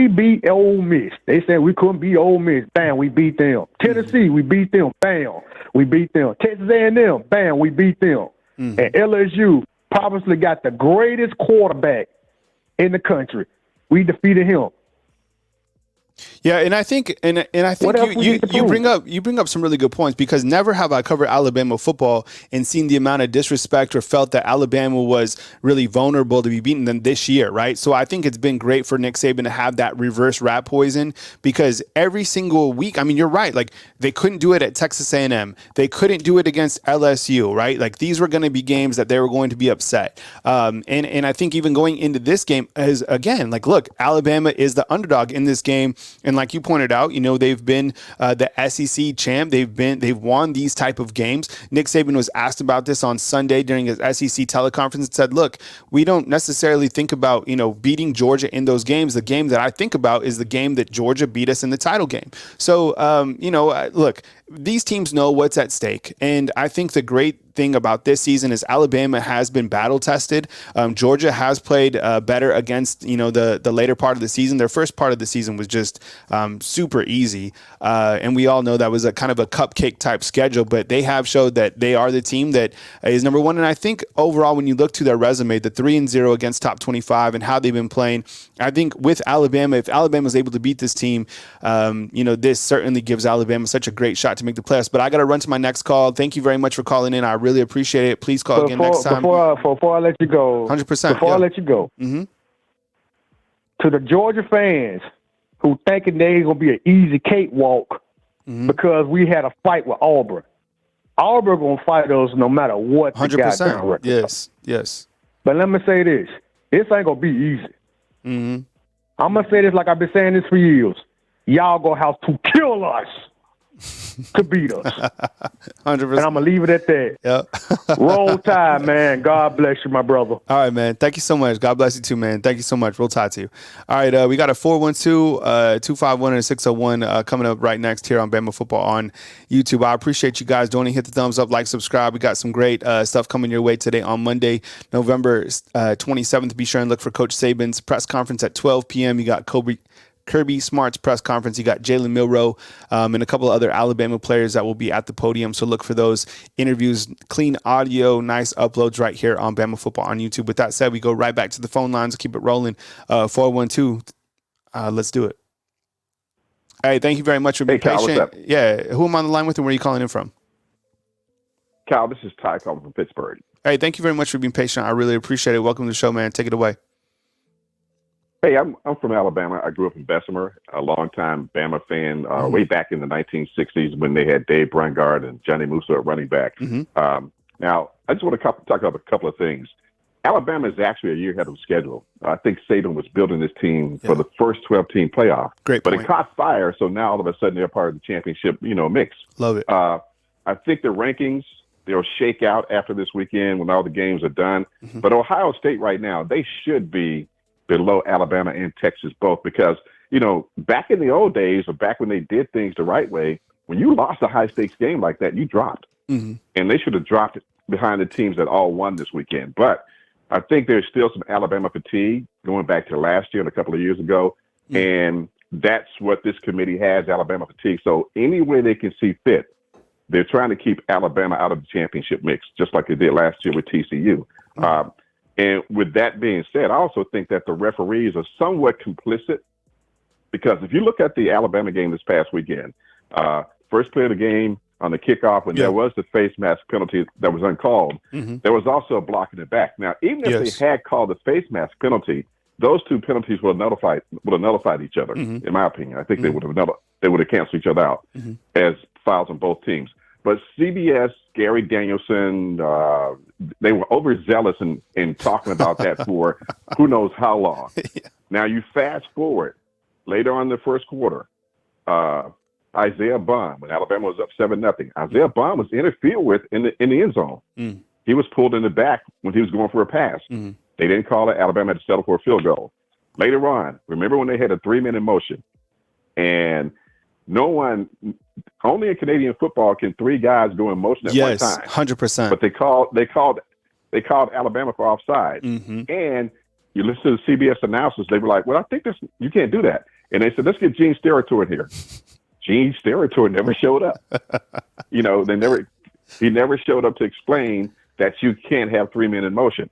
beat Ole Miss. They said we couldn't beat Ole Miss. Bam, we beat them. Tennessee, we beat them. Bam, we beat them. Texas A&M, bam, we beat them. And LSU probably got the greatest quarterback in the country. We defeated him. Yeah, and I think you bring up some really good points because never have I covered Alabama football and seen the amount of disrespect or felt that Alabama was really vulnerable to be beaten than this year, right? So I think it's been great for Nick Saban to have that reverse rat poison because every single week, I mean, you're right, like they couldn't do it at Texas A&M, they couldn't do it against LSU, right? Like these were going to be games that they were going to be upset, and I think even going into this game is again like, look, Alabama is the underdog in this game. And like you pointed out, you know, they've been the SEC champ. They've won these type of games. Nick Saban was asked about this on Sunday during his SEC teleconference and said, look, we don't necessarily think about, you know, beating Georgia in those games. The game that I think about is the game that Georgia beat us in the title game. So, you know, look, these teams know what's at stake. And I think the great thing about this season is Alabama has been battle tested. Georgia has played better against, the later part of the season. Their first part of the season was just super easy. And we all know that was a kind of a cupcake type schedule, but they have showed that they are the team that is number one. And I think overall, when you look to their resume, the 3-0 against top 25 and how they've been playing, I think with Alabama, if Alabama is able to beat this team, this certainly gives Alabama such a great shot to make the playoffs. But I got to run to my next call. Thank you very much for calling in. I really appreciate it. Please call again next time. Before I let you go, 100%. Before I let you go, to the Georgia fans who thinking they gonna be an easy cakewalk because we had a fight with Auburn. Auburn gonna fight us no matter what. 100%. Yes. But let me say this: this ain't gonna be easy. I'm gonna say this like I've been saying this for years. Y'all gonna have to kill us to beat us. 100%. And I'm going to leave it at that. Yep. Roll Tide, man. God bless you, my brother. All right, man. Thank you so much. God bless you too, man. Thank you so much. Roll Tide to you. All right, we got a 412-251 and a 601 coming up right next here on Bama Football on YouTube. I appreciate you guys joining. Hit the thumbs up, like, subscribe. We got some great stuff coming your way today on Monday, November 27th. Be sure and look for Coach Saban's press conference at 12 p.m. You got Kirby Smart's press conference. You got Jalen Milroe and a couple of other Alabama players that will be at the podium. So look for those interviews, clean audio, nice uploads right here on Bama Football on YouTube. With that said, we go right back to the phone lines. Keep it rolling. 412. Let's do it. Hey, thank you very much for being patient. Kyle, yeah. Who am I on the line with and where are you calling in from? Kyle, this is Ty calling from Pittsburgh. Hey, thank you very much for being patient. I really appreciate it. Welcome to the show, man. Take it away. Hey, I'm from Alabama. I grew up in Bessemer, a longtime Bama fan, way back in the 1960s when they had Dave Brungard and Johnny Musso at running back. Now, I just want to talk about a couple of things. Alabama is actually a year ahead of schedule. I think Saban was building this team for the first 12-team playoff. Great point. But it caught fire, so now all of a sudden they're part of the championship, mix. Love it. I think the rankings, they'll shake out after this weekend when all the games are done. But Ohio State right now, they should be below Alabama and Texas both because, back in the old days or back when they did things the right way, when you lost a high-stakes game like that, you dropped. And they should have dropped it behind the teams that all won this weekend. But I think there's still some Alabama fatigue going back to last year and a couple of years ago. And that's what this committee has, Alabama fatigue. So any way they can see fit, they're trying to keep Alabama out of the championship mix, just like they did last year with TCU. And with that being said, I also think that the referees are somewhat complicit because if you look at the Alabama game this past weekend, first play of the game on the kickoff when there was the face mask penalty that was uncalled, there was also a block in the back. Now, even if they had called the face mask penalty, those two penalties would have nullified each other, in my opinion. I think they would have canceled each other out as fouls on both teams. But CBS, Gary Danielson, they were overzealous in talking about that for who knows how long. Now, you fast forward later on in the first quarter, Isaiah Bond, when Alabama was up 7-0, Isaiah Bond was interfered with in the end zone. He was pulled in the back when he was going for a pass. They didn't call it. Alabama had to settle for a field goal. Later on, remember when they had a 3-minute motion and only in Canadian football can 3 guys go in motion at one time. 100%. But they called Alabama for offside. And you listen to the CBS announcers, they were like, well, I think you can't do that. And they said, let's get Gene Steratore in here. Gene Steratore never showed up. He never showed up to explain that you can't have 3 men in motion.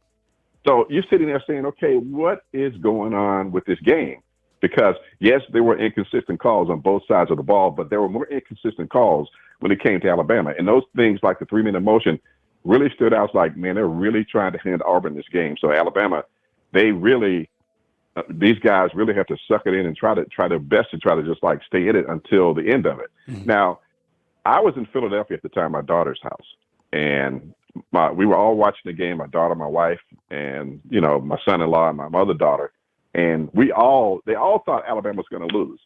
So you're sitting there saying, okay, what is going on with this game? Because, yes, there were inconsistent calls on both sides of the ball, but there were more inconsistent calls when it came to Alabama. And those things like the 3-minute motion really stood out. It's like, man, they're really trying to hand Auburn this game. So Alabama, they really these guys really have to suck it in and try their best to try to just like stay in it until the end of it. Now, I was in Philadelphia at the time, my daughter's house, and we were all watching the game, my daughter, my wife, and, my son-in-law and my other daughter. And they all thought Alabama was going to lose.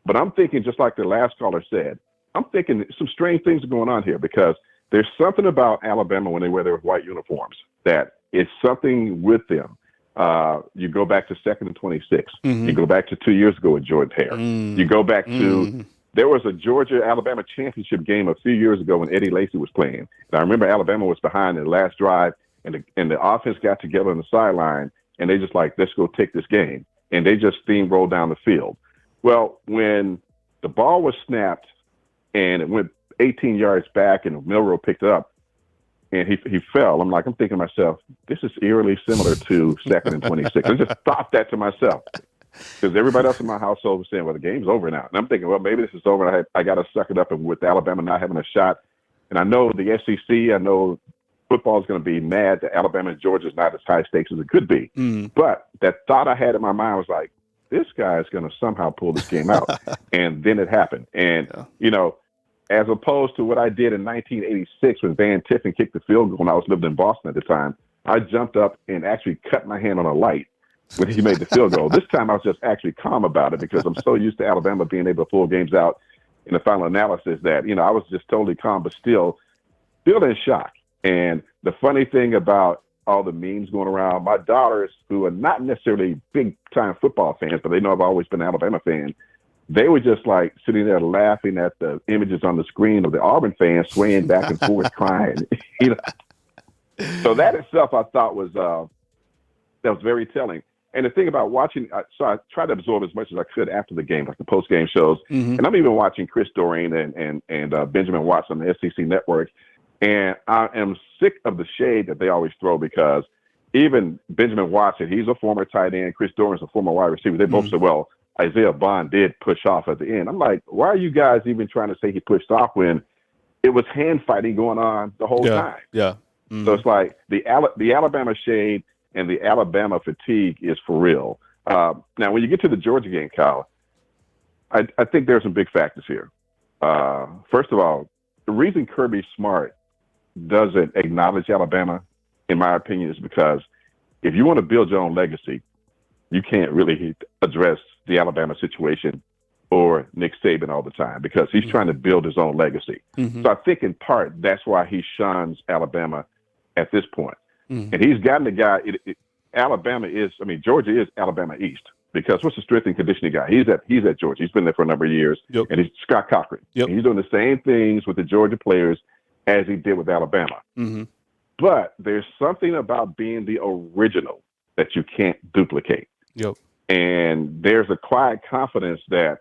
But I'm thinking, just like the last caller said, I'm thinking some strange things are going on here because there's something about Alabama when they wear their white uniforms that it's something with them. You go back to 2nd and 26. You go back to 2 years ago with Jordan Hare. You go back to there was a Georgia-Alabama championship game a few years ago when Eddie Lacy was playing. And I remember Alabama was behind in the last drive, and the offense got together on the sideline, and they just like, let's go take this game. And they just steamrolled down the field. Well, when the ball was snapped and it went 18 yards back and Milroe picked it up and he fell, I'm thinking to myself, this is eerily similar to 2nd and 26. I just thought that to myself because everybody else in my household was saying, well, the game's over now. And I'm thinking, well, maybe this is over. And I got to suck it up, and with Alabama not having a shot. And I know the SEC, I know football is going to be mad that Alabama and Georgia is not as high stakes as it could be. But that thought I had in my mind was like, this guy is going to somehow pull this game out. And then it happened. And, as opposed to what I did in 1986 when Van Tiffin kicked the field goal when I was living in Boston at the time, I jumped up and actually cut my hand on a light when he made the field goal. This time I was just actually calm about it because I'm so used to Alabama being able to pull games out in the final analysis that, I was just totally calm, but still in shock. And the funny thing about all the memes going around, my daughters, who are not necessarily big-time football fans, but they know I've always been an Alabama fan, they were just like sitting there laughing at the images on the screen of the Auburn fans swaying back and forth, crying. So that itself I thought was that was very telling. And the thing about watching, so I tried to absorb as much as I could after the game, like the post-game shows. And I'm even watching Chris Doreen and Benjamin Watts on the SEC Network. And I am sick of the shade that they always throw because even Benjamin Watson, he's a former tight end. Chris Doreen's a former wide receiver. They both said, well, Isaiah Bond did push off at the end. I'm like, why are you guys even trying to say he pushed off when it was hand fighting going on the whole time? Yeah. So it's like the Alabama shade and the Alabama fatigue is for real. Now, when you get to the Georgia game, Kyle, I think there's some big factors here. First of all, the reason Kirby Smart doesn't acknowledge Alabama, in my opinion, is because if you want to build your own legacy, you can't really address the Alabama situation or Nick Saban all the time because he's trying to build his own legacy. So I think in part that's why he shuns Alabama at this point. And he's gotten a guy. Georgia is Alabama East because what's the strength and conditioning guy? He's at Georgia. He's been there for a number of years, and he's Scott Cochran. And he's doing the same things with the Georgia players as he did with Alabama. But there's something about being the original that you can't duplicate. And there's a quiet confidence that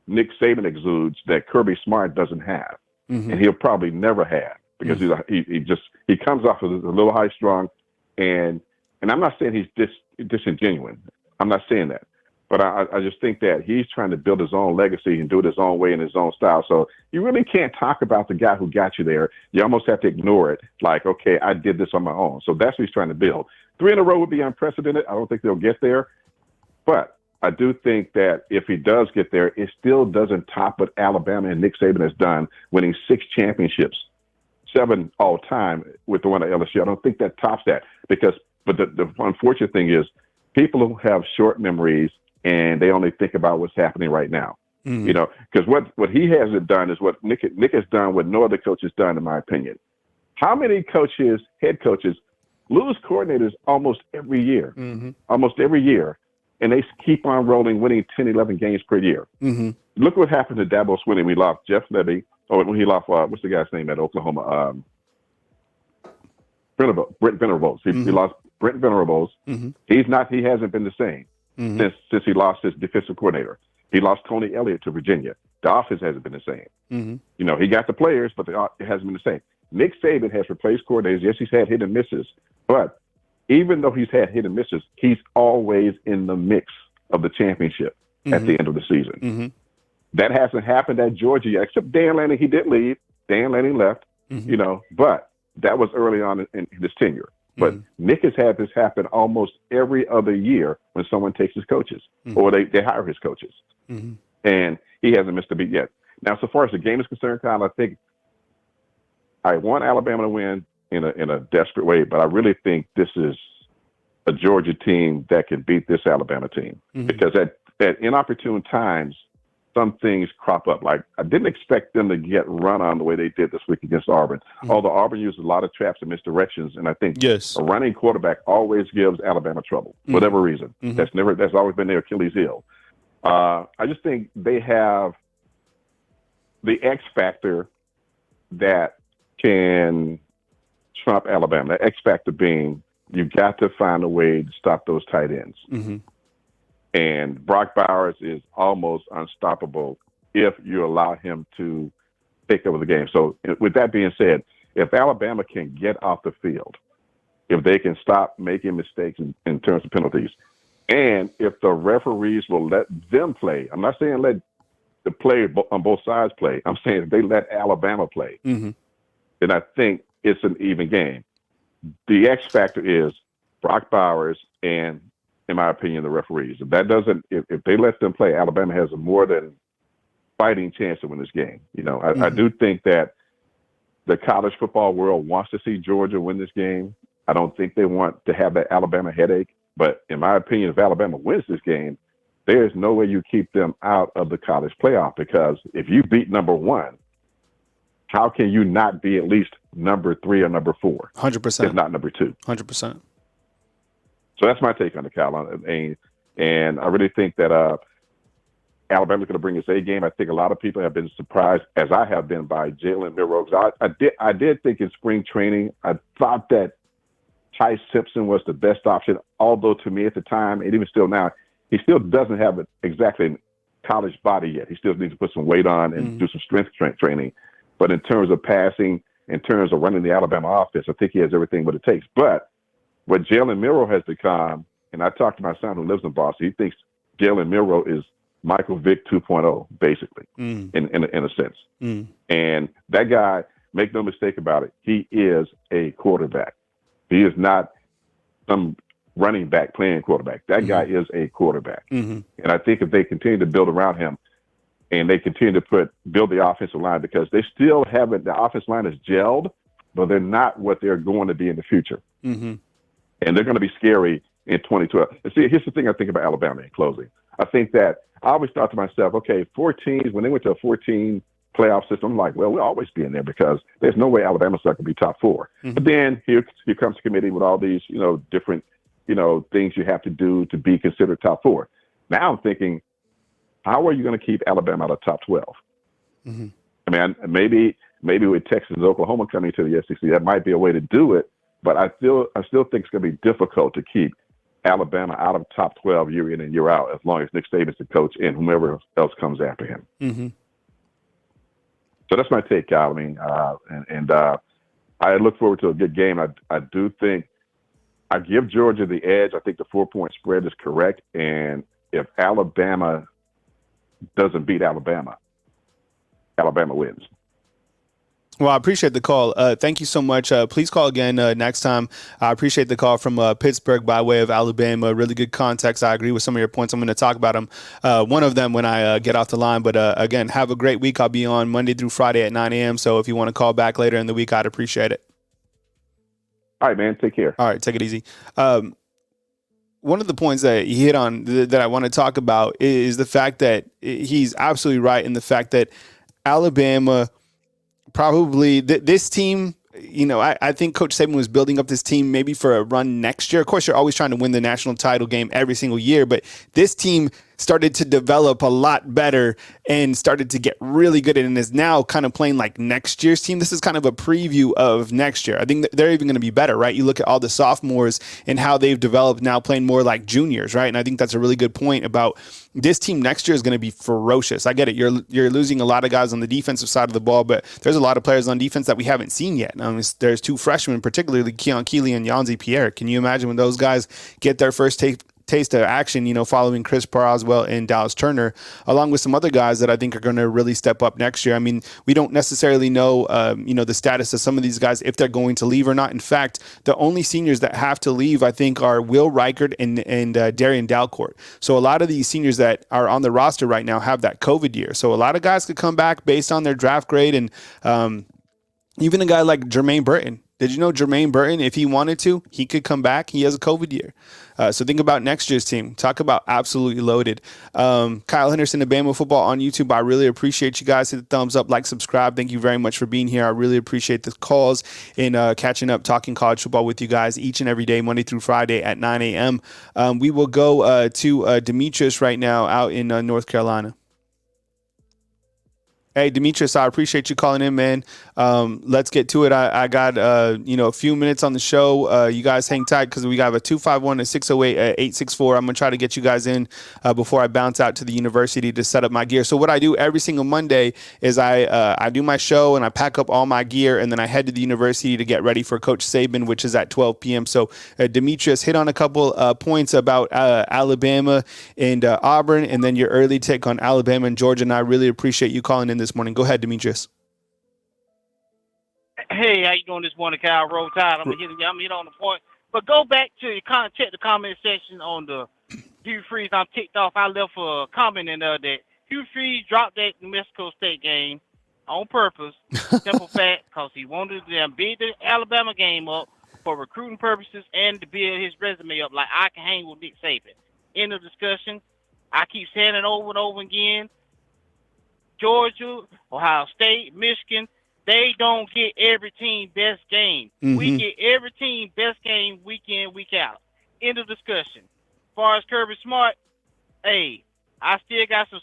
Nick Saban exudes that Kirby Smart doesn't have, and he'll probably never have because he comes off as a little high strung, and I'm not saying he's disingenuous. I'm not saying that, but I just think that he's trying to build his own legacy and do it his own way in his own style. So you really can't talk about the guy who got you there. You almost have to ignore it. Like, okay, I did this on my own. So that's what he's trying to build. 3 in a row would be unprecedented. I don't think they'll get there. But I do think that if he does get there, it still doesn't top what Alabama and Nick Saban has done, winning 6 championships, 7 all time with the one at LSU. I don't think that tops that but the unfortunate thing is people who have short memories and they only think about what's happening right now. Because what he hasn't done is what Nick has done, what no other coach has done, in my opinion. How many head coaches, lose coordinators almost every year, and they keep on rolling, winning 10, 11 games per year. Look what happened to Dabo Swinney. We lost Jeff Lebby. When he lost, what's the guy's name at Oklahoma? Brent Venables. He lost Brent Venables. He hasn't been the same since he lost his defensive coordinator. He lost Tony Elliott to Virginia. The offense hasn't been the same. He got the players, but it hasn't been the same. Nick Saban has replaced coordinators. Yes, he's had hit and misses, but even though he's had hit and misses, he's always in the mix of the championship at the end of the season. That hasn't happened at Georgia yet, except Dan Lanning. He did leave. Dan Lanning left, but that was early on in his tenure. But Nick has had this happen almost every other year when someone takes his coaches or they hire his coaches. And he hasn't missed a beat yet. Now, so far as the game is concerned, Kyle, I think I want Alabama to win in a desperate way, but I really think this is a Georgia team that can beat this Alabama team because at inopportune times, some things crop up. Like I didn't expect them to get run on the way they did this week against Auburn. Although Auburn used a lot of traps and misdirections, and I think a running quarterback always gives Alabama trouble for whatever reason. That's always been their Achilles heel. I just think they have the X factor that can trump Alabama. The X factor being you got to find a way to stop those tight ends. Mm-hmm. And Brock Bowers is almost unstoppable if you allow him to take over the game. So with that being said, if Alabama can get off the field, if they can stop making mistakes in terms of penalties, and if the referees will let them play, I'm not saying let the player on both sides play. I'm saying if they let Alabama play, Mm-hmm. then I think it's an even game. The X factor is Brock Bowers and, in my opinion, the referees. If that doesn't, if they let them play, Alabama has a more than fighting chance to win this game. You know, I do think that the college football world wants to see Georgia win this game. I don't think they want to have that Alabama headache. But in my opinion, if Alabama wins this game, there is no way you keep them out of the college playoff, because if you beat number one, how can you not be at least number 3 or number 4? 100%. If not number 2. 100%. So that's my take on the Carolina. And I really think that Alabama's going to bring its A game. I think a lot of people have been surprised, as I have been, by Jalen Milroe. I did think in spring training, I thought that Ty Simpson was the best option, although to me at the time, and even still now, he still doesn't have exactly a college body yet. He still needs to put some weight on and do some strength training. But in terms of passing, in terms of running the Alabama offense, I think he has everything what it takes. But what Jalen Milroe has become, and I talked to my son who lives in Boston, he thinks Jalen Milroe is Michael Vick 2.0, basically, in a sense. And that guy, make no mistake about it, he is a quarterback. He is not some running back playing quarterback. That guy is a quarterback. And I think if they continue to build around him and they continue to build the offensive line, because they still haven't, the offensive line is gelled, but they're not what they're going to be in the future. And they're going to be scary in 2012. And see, here's the thing I think about Alabama in closing. I think that I always thought to myself, okay, 4 teams, when they went to a 14 playoff system, I'm like, well, we'll always be in there because there's no way Alabama's not going to be top 4. But then here comes the committee with all these, different, things you have to do to be considered top 4. Now I'm thinking, how are you going to keep Alabama out of top 12? I mean, maybe with Texas and Oklahoma coming to the SEC, that might be a way to do it. But I still think it's going to be difficult to keep Alabama out of top 12 year in and year out, as long as Nick Saban's the coach and whomever else comes after him. So that's my take, Kyle. I mean, I look forward to a good game. I do think I give Georgia the edge. I think the 4-point spread is correct. And if Alabama doesn't beat Alabama, Alabama wins. Well, I appreciate the call. Thank you so much. Please call again next time. I appreciate the call from Pittsburgh by way of Alabama. Really good context. I agree with some of your points. I'm going to talk about them, one of them when I get off the line. But again, have a great week. I'll be on Monday through Friday at 9 a.m. So if you want to call back later in the week, I'd appreciate it. All right, man. Take care. All right. Take it easy. One of the points that he hit on that I want to talk about is the fact that he's absolutely right in the fact that Alabama probably this team, I think Coach Saban was building up this team maybe for a run next year. Of course, you're always trying to win the national title game every single year, but this team started to develop a lot better and started to get really good and is now kind of playing like next year's team. This is kind of a preview of next year. I think they're even going to be better, right? You look at all the sophomores and how they've developed now playing more like juniors, right? And I think that's a really good point about this team next year is going to be ferocious. I get it. You're losing a lot of guys on the defensive side of the ball, but there's a lot of players on defense that we haven't seen yet. There's 2 freshmen, particularly Keon Keeley and Yanzi Pierre. Can you imagine when those guys get their first taste of action, following Chris Paroswell and Dallas Turner, along with some other guys that I think are going to really step up next year. I mean, we don't necessarily know, the status of some of these guys, if they're going to leave or not. In fact, the only seniors that have to leave, I think, are Will Reichard and Darian Dalcourt. So a lot of these seniors that are on the roster right now have that COVID year. So a lot of guys could come back based on their draft grade. And even a guy like Jermaine Burton. Did you know Jermaine Burton, if he wanted to, he could come back? He has a COVID year. So think about next year's team. Talk about absolutely loaded. Kyle Henderson of Bama Football on YouTube. I really appreciate you guys. Hit the thumbs up, like, subscribe. Thank you very much for being here. I really appreciate the calls and catching up, talking college football with you guys each and every day, Monday through Friday at 9 a.m. We will go to Demetrius right now out in North Carolina. Hey, Demetrius, I appreciate you calling in, man. Let's get to it. I got, a few minutes on the show. You guys hang tight because we got a 251, a 608, 864. I'm going to try to get you guys in before I bounce out to the university to set up my gear. So what I do every single Monday is I do my show and I pack up all my gear and then I head to the university to get ready for Coach Saban, which is at 12 p.m. So Demetrius, hit on a couple points about Alabama and Auburn, and then your early take on Alabama and Georgia. And I really appreciate you calling in this morning. Go ahead, Demetrius. Hey, how you doing this morning, Kyle? Roll Tide. I'm hit on the point. But go back to check the comment section on the Hugh Freeze. I'm ticked off. I left a comment in there that Hugh Freeze dropped that New Mexico State game on purpose. Simple fact, because he wanted to beat the Alabama game up for recruiting purposes and to build his resume up like I can hang with Nick Saban. End of discussion. I keep saying it over and over again. Georgia, Ohio State, Michigan, they don't get every team best game. Mm-hmm. We get every team best game week in, week out. End of discussion. As far as Kirby Smart, hey, I still got some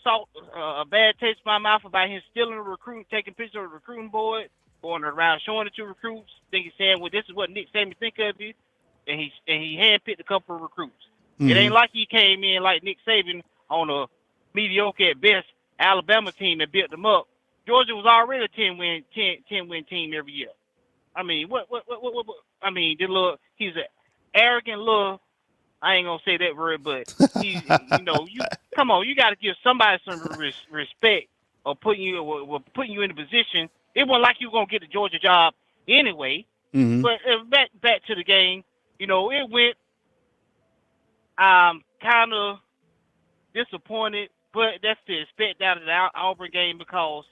a bad taste in my mouth about him stealing the recruit, taking pictures of the recruiting board, going around showing it to recruits, saying, well, this is what Nick Saban think of you, and he handpicked a couple of recruits. Mm-hmm. It ain't like he came in like Nick Saban on a mediocre at best Alabama team and built them up. Georgia was already a 10-win team every year. I mean, what I mean, he's an arrogant little. I ain't gonna say that word, but he's, come on, you got to give somebody some respect or putting you in a position. It wasn't like you were gonna get the Georgia job anyway. Mm-hmm. But back to the game, it went. I'm kind of disappointed, but that's to expect out of the Auburn game because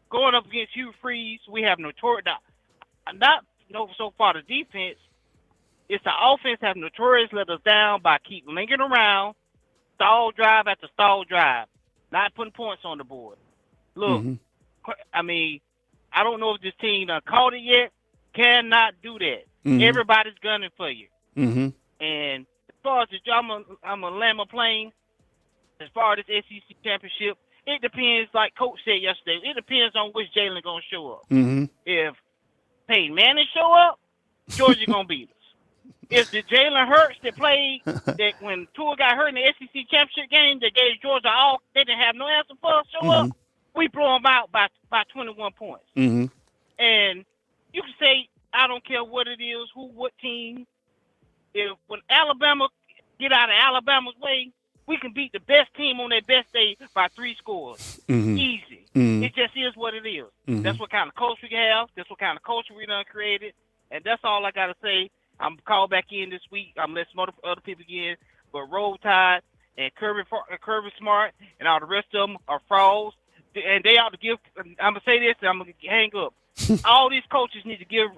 going up against Hugh Freeze, we have so far the defense. It's the offense have notoriously let us down by keep lingering around, stall drive after stall drive, not putting points on the board. Look, mm-hmm. I mean, I don't know if this team caught it yet. Cannot do that. Mm-hmm. Everybody's gunning for you. Mm-hmm. And as far as I'm a land my plane. As far as this SEC championship, it depends. Like Coach said yesterday, it depends on which Jalen gonna show up. Mm-hmm. If Peyton Manning show up, Georgia gonna beat us. If the Jalen Hurts that played that when Tua got hurt in the SEC championship game that gave Georgia all they didn't have no answer for show up, we blow them out by 21 points. Mm-hmm. And you can say I don't care what it is, what team. When Alabama get out of Alabama's way, we can beat the best team on their best day by 3 scores. Mm-hmm. Easy. Mm-hmm. It just is what it is. Mm-hmm. That's what kind of coach we have. That's what kind of culture we done created. And that's all I got to say. I'm called back in this week. I'm letting some other people in. But Roll Tide and Kirby Smart and all the rest of them are frauds. And they ought to give – I'm going to say this and I'm going to hang up. All these coaches need to give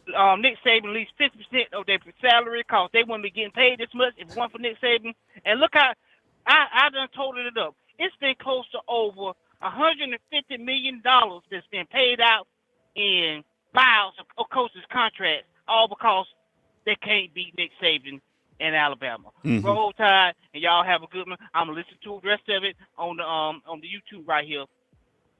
Nick Saban at least 50% of their salary because they wouldn't be getting paid this much if it weren't for Nick Saban. And look how – I done totaled it up. It's been close to over $150 million that's been paid out in buyouts of coaches' contracts, all because they can't beat Nick Saban in Alabama. Mm-hmm. Roll Tide, and y'all have a good one. I'm gonna listen to the rest of it on the YouTube right here.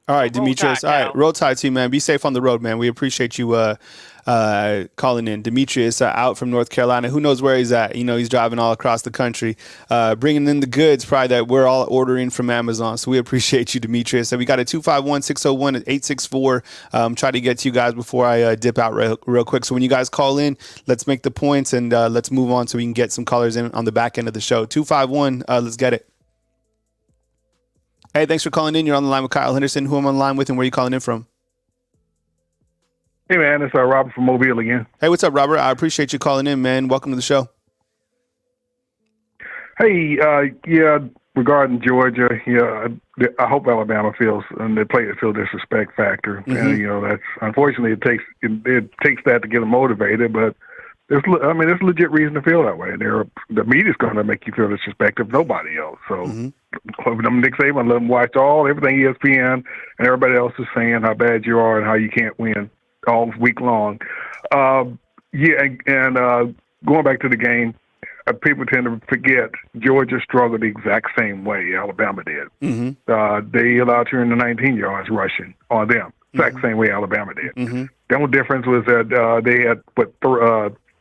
All right, Demetrius. All right, Roll Tide to you, man. Be safe on the road, man. We appreciate you calling in. Demetrius out from North Carolina. Who knows where he's at? He's driving all across the country, bringing in the goods probably that we're all ordering from Amazon. So we appreciate you, Demetrius. And we got a 251-601-864. Try to get to you guys before I dip out real quick. So when you guys call in, let's make the points and let's move on so we can get some callers in on the back end of the show. 251, let's get it. Hey, thanks for calling in. You're on the line with Kyle Henderson. Who am I on the line with and where are you calling in from? Hey, man, it's Robert from Mobile again. Hey, what's up, Robert? I appreciate you calling in, man. Welcome to the show. Hey, regarding Georgia, I hope Alabama feels and they play it feel disrespect factor. Mm-hmm. And that's unfortunately it takes that to get them motivated, but there's a legit reason to feel that way. The media's going to make you feel disrespect if nobody else. So, Nick Saban, let them watch everything ESPN and everybody else is saying how bad you are and how you can't win all week long. Going back to the game, people tend to forget Georgia struggled the exact same way Alabama did. They allowed 219 yards rushing on them, exact same way Alabama did. The only difference was that they had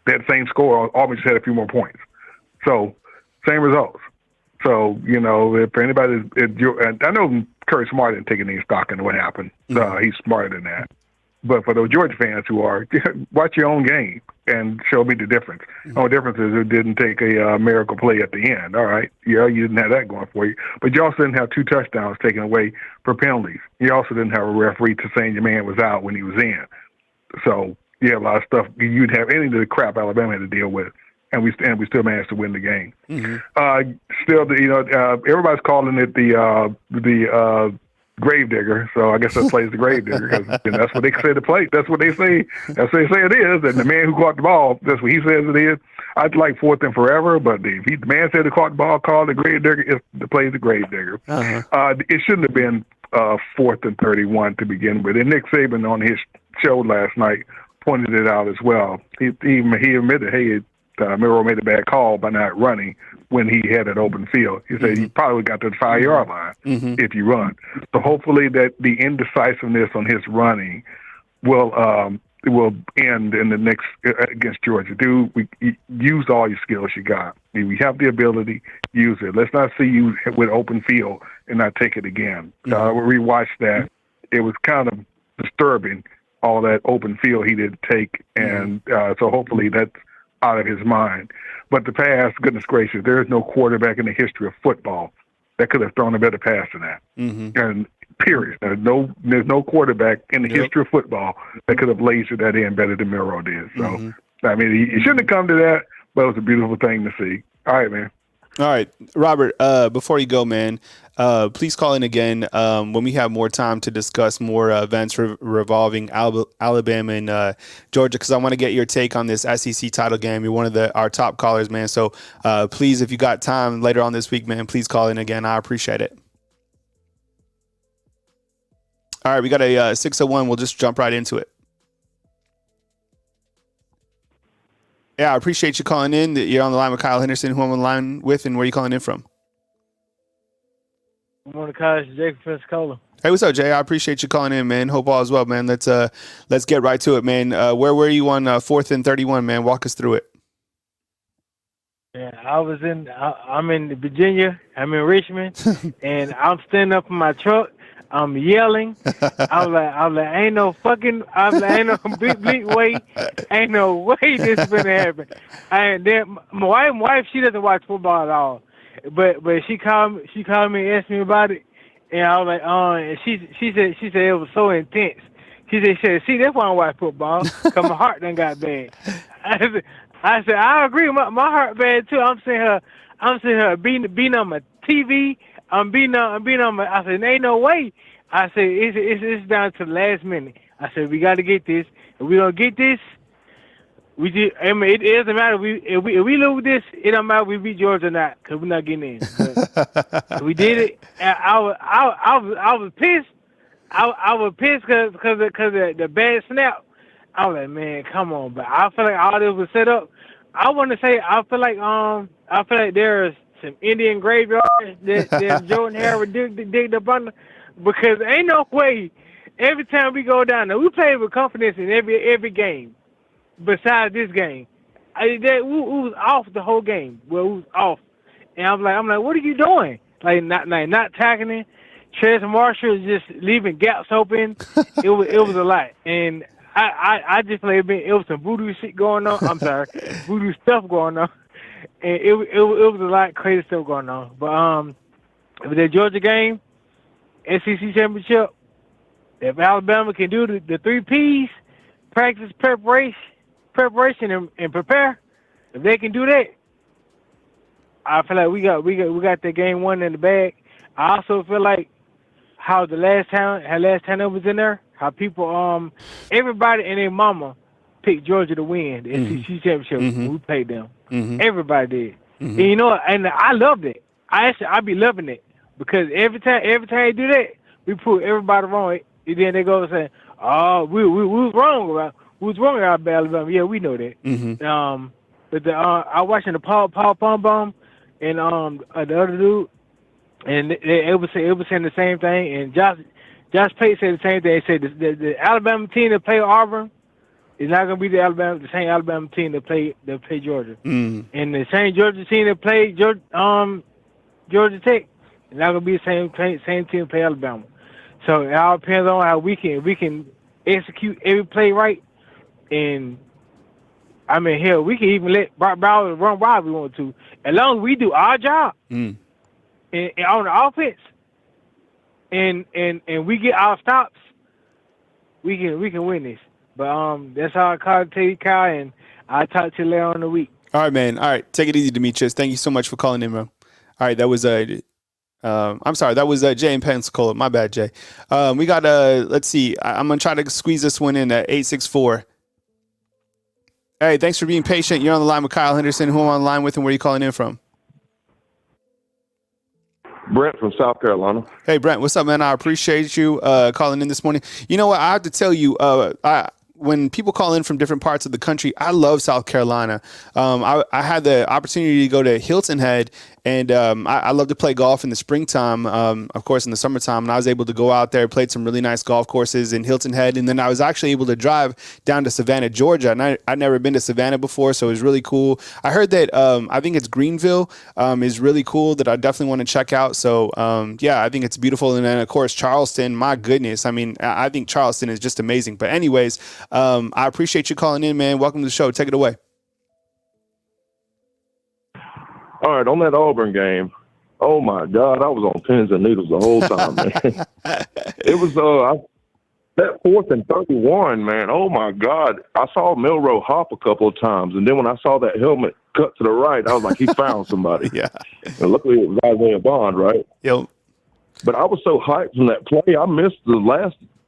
that same score. Auburn just had a few more points. So same results. So, you know, if anybody, and I know Kirby Smart didn't take any stock in what happened. He's smarter than that. But for those Georgia fans who are, watch your own game and show me the difference. The only difference is it didn't take a miracle play at the end. All right. Yeah, you didn't have that going for you. But you also didn't have 2 touchdowns taken away for penalties. You also didn't have a referee to saying your man was out when he was in. So, yeah, a lot of stuff. You'd have any of the crap Alabama had to deal with. And we still managed to win the game. Still, you know, everybody's calling it the grave digger. So I guess that plays the grave digger because that's what they say to play. That's what they say. That's what they say it is. And the man who caught the ball, that's what he says it is. I'd like fourth and forever, but if the man said to caught the ball, called the grave digger, it plays the grave digger. It shouldn't have been 4th and 31 to begin with. And Nick Saban on his show last night pointed it out as well. He admitted, hey, Milroe made a bad call by not running when he had an open field. He said he probably got to the 5-yard line if you run. So hopefully that the indecisiveness on his running will end in the next against Georgia. Use all your skills you got. I mean, we have the ability, use it. Let's not see you with open field and not take it again. We rewatched that. It was kind of disturbing, all that open field he didn't take, and so hopefully that's out of his mind. But the pass, goodness gracious, there is no quarterback in the history of football that could have thrown a better pass than that. And period. There's no quarterback in the history of football that could have lasered that in better than Milroe did. So, I mean, he shouldn't have come to that, but it was a beautiful thing to see. All right, man. All right, Robert, before you go, man, please call in again when we have more time to discuss more events revolving Alabama and Georgia, because I want to get your take on this SEC title game. You're one of our top callers, man. So please, if you got time later on this week, man, please call in again. I appreciate it. All right, we got a 601. We'll just jump right into it. Yeah, I appreciate you calling in. You're on the line with Kyle Henderson, who I'm on the line with, and where are you calling in from? I'm on the college, Jay from Pensacola. Hey, what's up, Jay? I appreciate you calling in, man. Hope all is well, man. Let's get right to it, man. Where were you on 4th and 31, man? Walk us through it. Yeah, I'm in Virginia. I'm in Richmond, and I'm standing up in my truck. I'm yelling. I'm like, ain't no bleep way, ain't no way this is gonna happen. And then my wife, she doesn't watch football at all, but she called me and asked me about it, and I was like, and she said it was so intense. She said, see, that's why I don't watch football, cause my heart done got bad. I said, I agree, my heart bad too. I'm seeing her beating on my TV. I'm beating on my. I said, ain't no way. I said, it's down to the last minute. I said, we got to get this. If we don't get this, it doesn't matter. If we lose this, it don't matter if we beat Georgia or not, because we're not getting in. But we did it. I was pissed. I was pissed because of the bad snap. I was like, man, come on. But I feel like all this was set up. I want to say, I feel like there's some Indian graveyard that Jordan Howard digged up under, because ain't no way. Every time we go down there, we play with confidence in every game. Besides this game, we was off the whole game. Well, we was off, and I'm like, what are you doing? Not tackling. Trez Marshall is just leaving gaps open. It was a lot, and I just feel like it was some voodoo shit going on. I'm sorry, voodoo stuff going on. And it was a lot of crazy stuff going on. But with the Georgia game, SEC championship, if Alabama can do the 3 Ps, practice, preparation, and prepare, if they can do that, I feel like we got that game won in the bag. I also feel like how last time it was in there, how people everybody and their mama picked Georgia to win the SEC championship when we played them. Everybody did. And you know what? And I loved it. I be loving it, because every time they do that, we prove everybody wrong. And then they go and say, "Oh, we was wrong about Alabama." Yeah, we know that. But I was watching the Paul Pom Pom and the other dude, and it was saying the same thing. And Josh Pate said the same thing. He said the Alabama team that play Auburn is not going to be the same Alabama team that play Georgia, and the same Georgia team that play Georgia Tech is not going to be the same team that play Alabama. So it all depends on how we can execute every play right. And I mean, hell, we can even let Bowers run wild if we want to, as long as we do our job and on the offense, and we get our stops, we can win this. But that's how I call it to you, Kyle, and I'll talk to you later on in the week. All right, man. All right, take it easy, Demetrius. Thank you so much for calling in, bro. All right, that was I'm sorry, that was Jay in Pensacola. My bad, Jay. We got let's see. I'm gonna try to squeeze this one in at 864. Hey, thanks for being patient. You're on the line with Kyle Henderson. Who am I on the line with, and where are you calling in from? Brent from South Carolina. Hey, Brent, what's up, man? I appreciate you calling in this morning. You know what? I have to tell you, when people call in from different parts of the country, I love South Carolina. I had the opportunity to go to Hilton Head, and I love to play golf in the springtime, of course, in the summertime. And I was able to go out there, played some really nice golf courses in Hilton Head. And then I was actually able to drive down to Savannah, Georgia. And I'd never been to Savannah before, so it was really cool. I heard that I think it's Greenville is really cool that I definitely want to check out. So, yeah, I think it's beautiful. And then, of course, Charleston, my goodness. I mean, I think Charleston is just amazing. But anyways, I appreciate you calling in, man. Welcome to the show. Take it away. All right, on that Auburn game, oh my God, I was on pins and needles the whole time, man. It was that 4th and 31, man. Oh my God, I saw Milroe hop a couple of times, and then when I saw that helmet cut to the right, I was like, he found somebody. Yeah. And luckily, it was Isaiah Bond, right? Yep. But I was so hyped from that play, I missed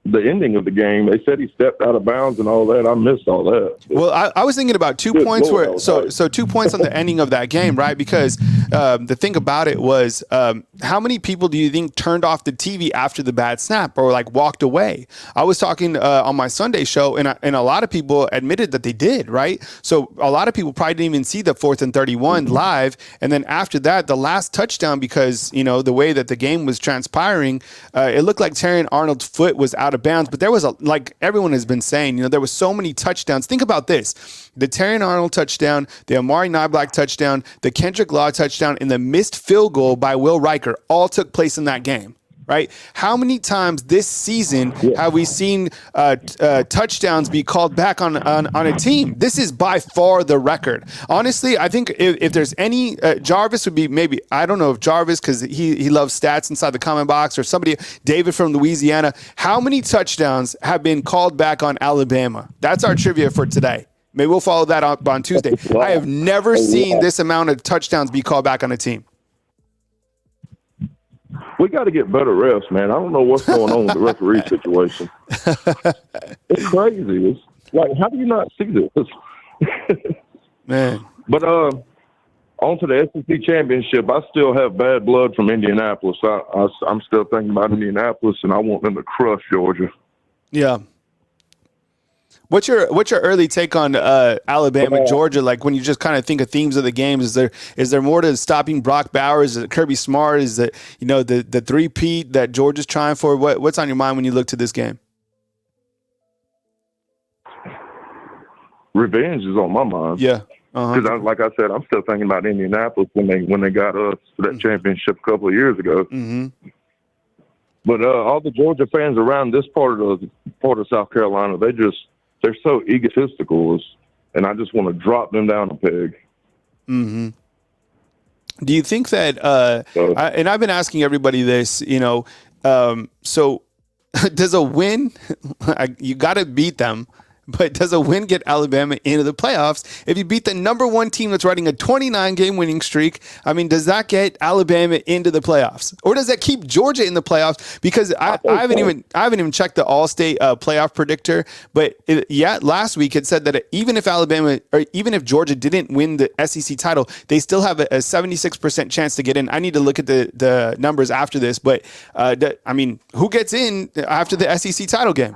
the ending of the game. They said he stepped out of bounds and all that. I missed all that. Well, I was thinking about 2 points so 2 points on the ending of that game, right? Because the thing about it was, how many people do you think turned off the TV after the bad snap or like walked away? I was talking on my Sunday show, and a lot of people admitted that they did, right? So a lot of people probably didn't even see the 4th and 31 live, and then after that, the last touchdown, because the way that the game was transpiring, it looked like Terrion Arnold's foot was out of bounds, but there was like everyone has been saying, there was so many touchdowns. Think about this: the Terrion Arnold touchdown, the Amari Niblack touchdown, the Kendrick Law touchdown, and the missed field goal by Will Riker all took place in that game. Right? How many times this season have we seen touchdowns be called back on a team? This is by far the record. Honestly, I think if there's any, Jarvis would be maybe, I don't know if Jarvis, because he loves stats inside the comment box, or somebody, David from Louisiana. How many touchdowns have been called back on Alabama? That's our trivia for today. Maybe we'll follow that up on Tuesday. I have never seen this amount of touchdowns be called back on a team. We got to get better refs, man. I don't know what's going on with the referee situation. It's crazy. It's like, how do you not see this? Man. But on to the SEC championship, I still have bad blood from Indianapolis. I'm still thinking about Indianapolis, and I want them to crush Georgia. Yeah. What's your early take on Alabama, Georgia? Like, when you just kind of think of themes of the games, is there more to stopping Brock Bowers? Is it Kirby Smart? Is it the three-peat that Georgia's trying for? What's on your mind when you look to this game? Revenge is on my mind. Yeah, because like I said, I'm still thinking about Indianapolis when they got us to that championship a couple of years ago. Mm-hmm. But all the Georgia fans around this part of South Carolina, they're so egotistical, and I just want to drop them down a peg. Mm-hmm. Do you think that, and I've been asking everybody this, so does a win, you got to beat them, but does a win get Alabama into the playoffs? If you beat the number one team that's riding a 29-game winning streak, I mean, does that get Alabama into the playoffs, or does that keep Georgia in the playoffs? Because I haven't even checked the All-State playoff predictor, but last week it said that even if Georgia didn't win the SEC title, they still have a 76% chance to get in. I need to look at the numbers after this, but who gets in after the SEC title game?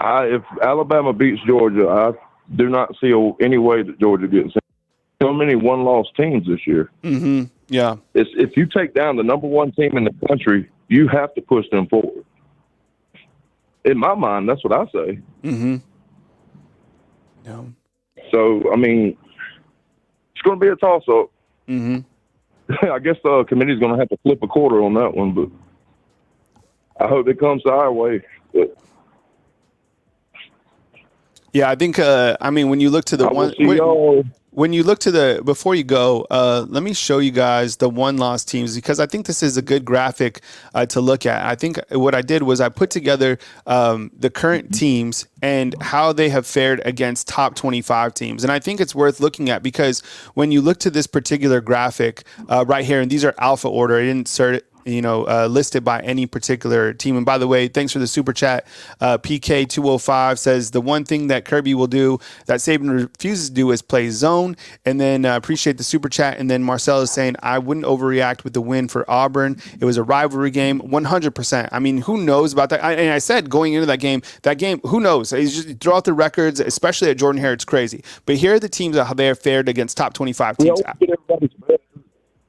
If Alabama beats Georgia, do not see any way that Georgia gets so many one-loss teams this year. Mm-hmm. Yeah. If you take down the number one team in the country, you have to push them forward. In my mind, that's what I say. Mm-hmm. Yeah. So, I mean, it's going to be a toss-up. Mm-hmm. I guess the committee's going to have to flip a quarter on that one, but I hope it comes to our way. But yeah, I think. I mean, when you look to the when you look to the before you go, let me show you guys the one-loss teams because I think this is a good graphic to look at. I think what I did was I put together the current teams and how they have fared against top 25 teams, and I think it's worth looking at because when you look to this particular graphic right here, and these are alpha order. I didn't insert it. Listed by any particular team. And by the way, thanks for the super chat. PK205 says the one thing that Kirby will do that Saban refuses to do is play zone. And then appreciate the super chat. And then Marcel is saying, I wouldn't overreact with the win for Auburn. It was a rivalry game, 100%. I mean, who knows about that? And I said going into that game, who knows? It's just throw out the records, especially at Jordan Hare, it's crazy. But here are the teams that they have fared against top 25 teams.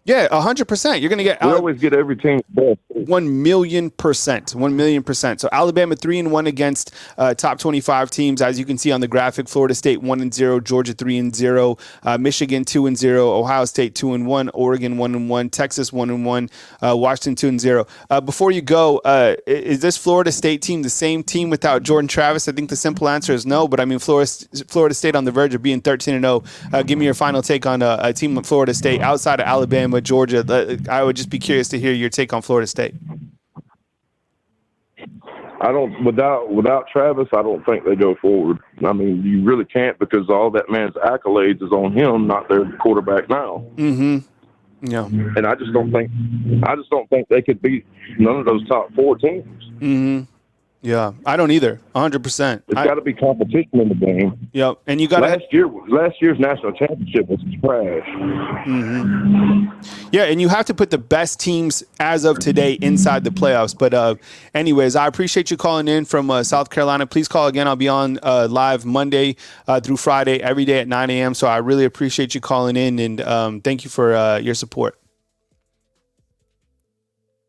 Yeah, 100%. You're going to get. We always get every team best. 1,000,000%. 1,000,000%. So Alabama 3-1 against top 25 teams, as you can see on the graphic. Florida State 1-0, Georgia 3-0, Michigan 2-0, Ohio State 2-1, Oregon 1-1, Texas 1-1, Washington 2-0. Before you go, is this Florida State team the same team without Jordan Travis? I think the simple answer is no. But I mean, Florida State on the verge of being 13-0. Give me your final take on a team like Florida State outside of Alabama. Georgia, I would just be curious to hear your take on Florida State. Without Travis, I don't think they go forward. I mean, you really can't because all that man's accolades is on him, not their quarterback now. Mm-hmm. Yeah. And I just don't think they could beat none of those top four teams. Mm-hmm. Yeah, I don't either. 100%. It's got to be competition in the game. Yep, and you got last year's national championship was trash. Mm-hmm. Yeah, and you have to put the best teams as of today inside the playoffs. But anyways, I appreciate you calling in from South Carolina. Please call again. I'll be on live Monday through Friday every day at 9 a.m. So I really appreciate you calling in, and thank you for your support.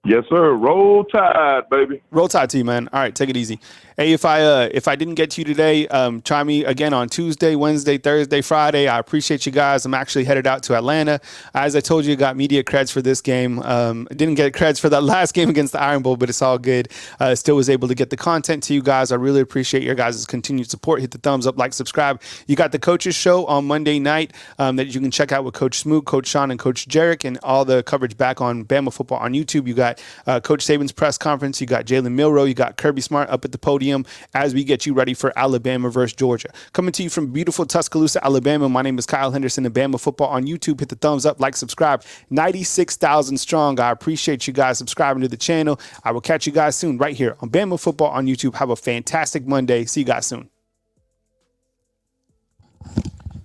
Yes, sir. Roll Tide, baby. Roll Tide to you, man. All right, take it easy. Hey, if I didn't get to you today, try me again on Tuesday, Wednesday, Thursday, Friday. I appreciate you guys. I'm actually headed out to Atlanta. As I told you, got media creds for this game. Didn't get creds for that last game against the Iron Bowl, but it's all good. Still was able to get the content to you guys. I really appreciate your guys' continued support. Hit the thumbs up, like, subscribe. You got the Coaches Show on Monday night that you can check out with Coach Smoot, Coach Sean, and Coach Jarek, and all the coverage back on Bama Football on YouTube. You got Coach Saban's press conference. You got Jalen Milroe. You got Kirby Smart up at the podium as we get you ready for Alabama versus Georgia. Coming to you from beautiful Tuscaloosa, Alabama. My name is Kyle Henderson of Bama Football on YouTube. Hit the thumbs up, like, subscribe. 96,000 strong. I appreciate you guys subscribing to the channel. I will catch you guys soon right here on Bama Football on YouTube. Have a fantastic Monday. See you guys soon.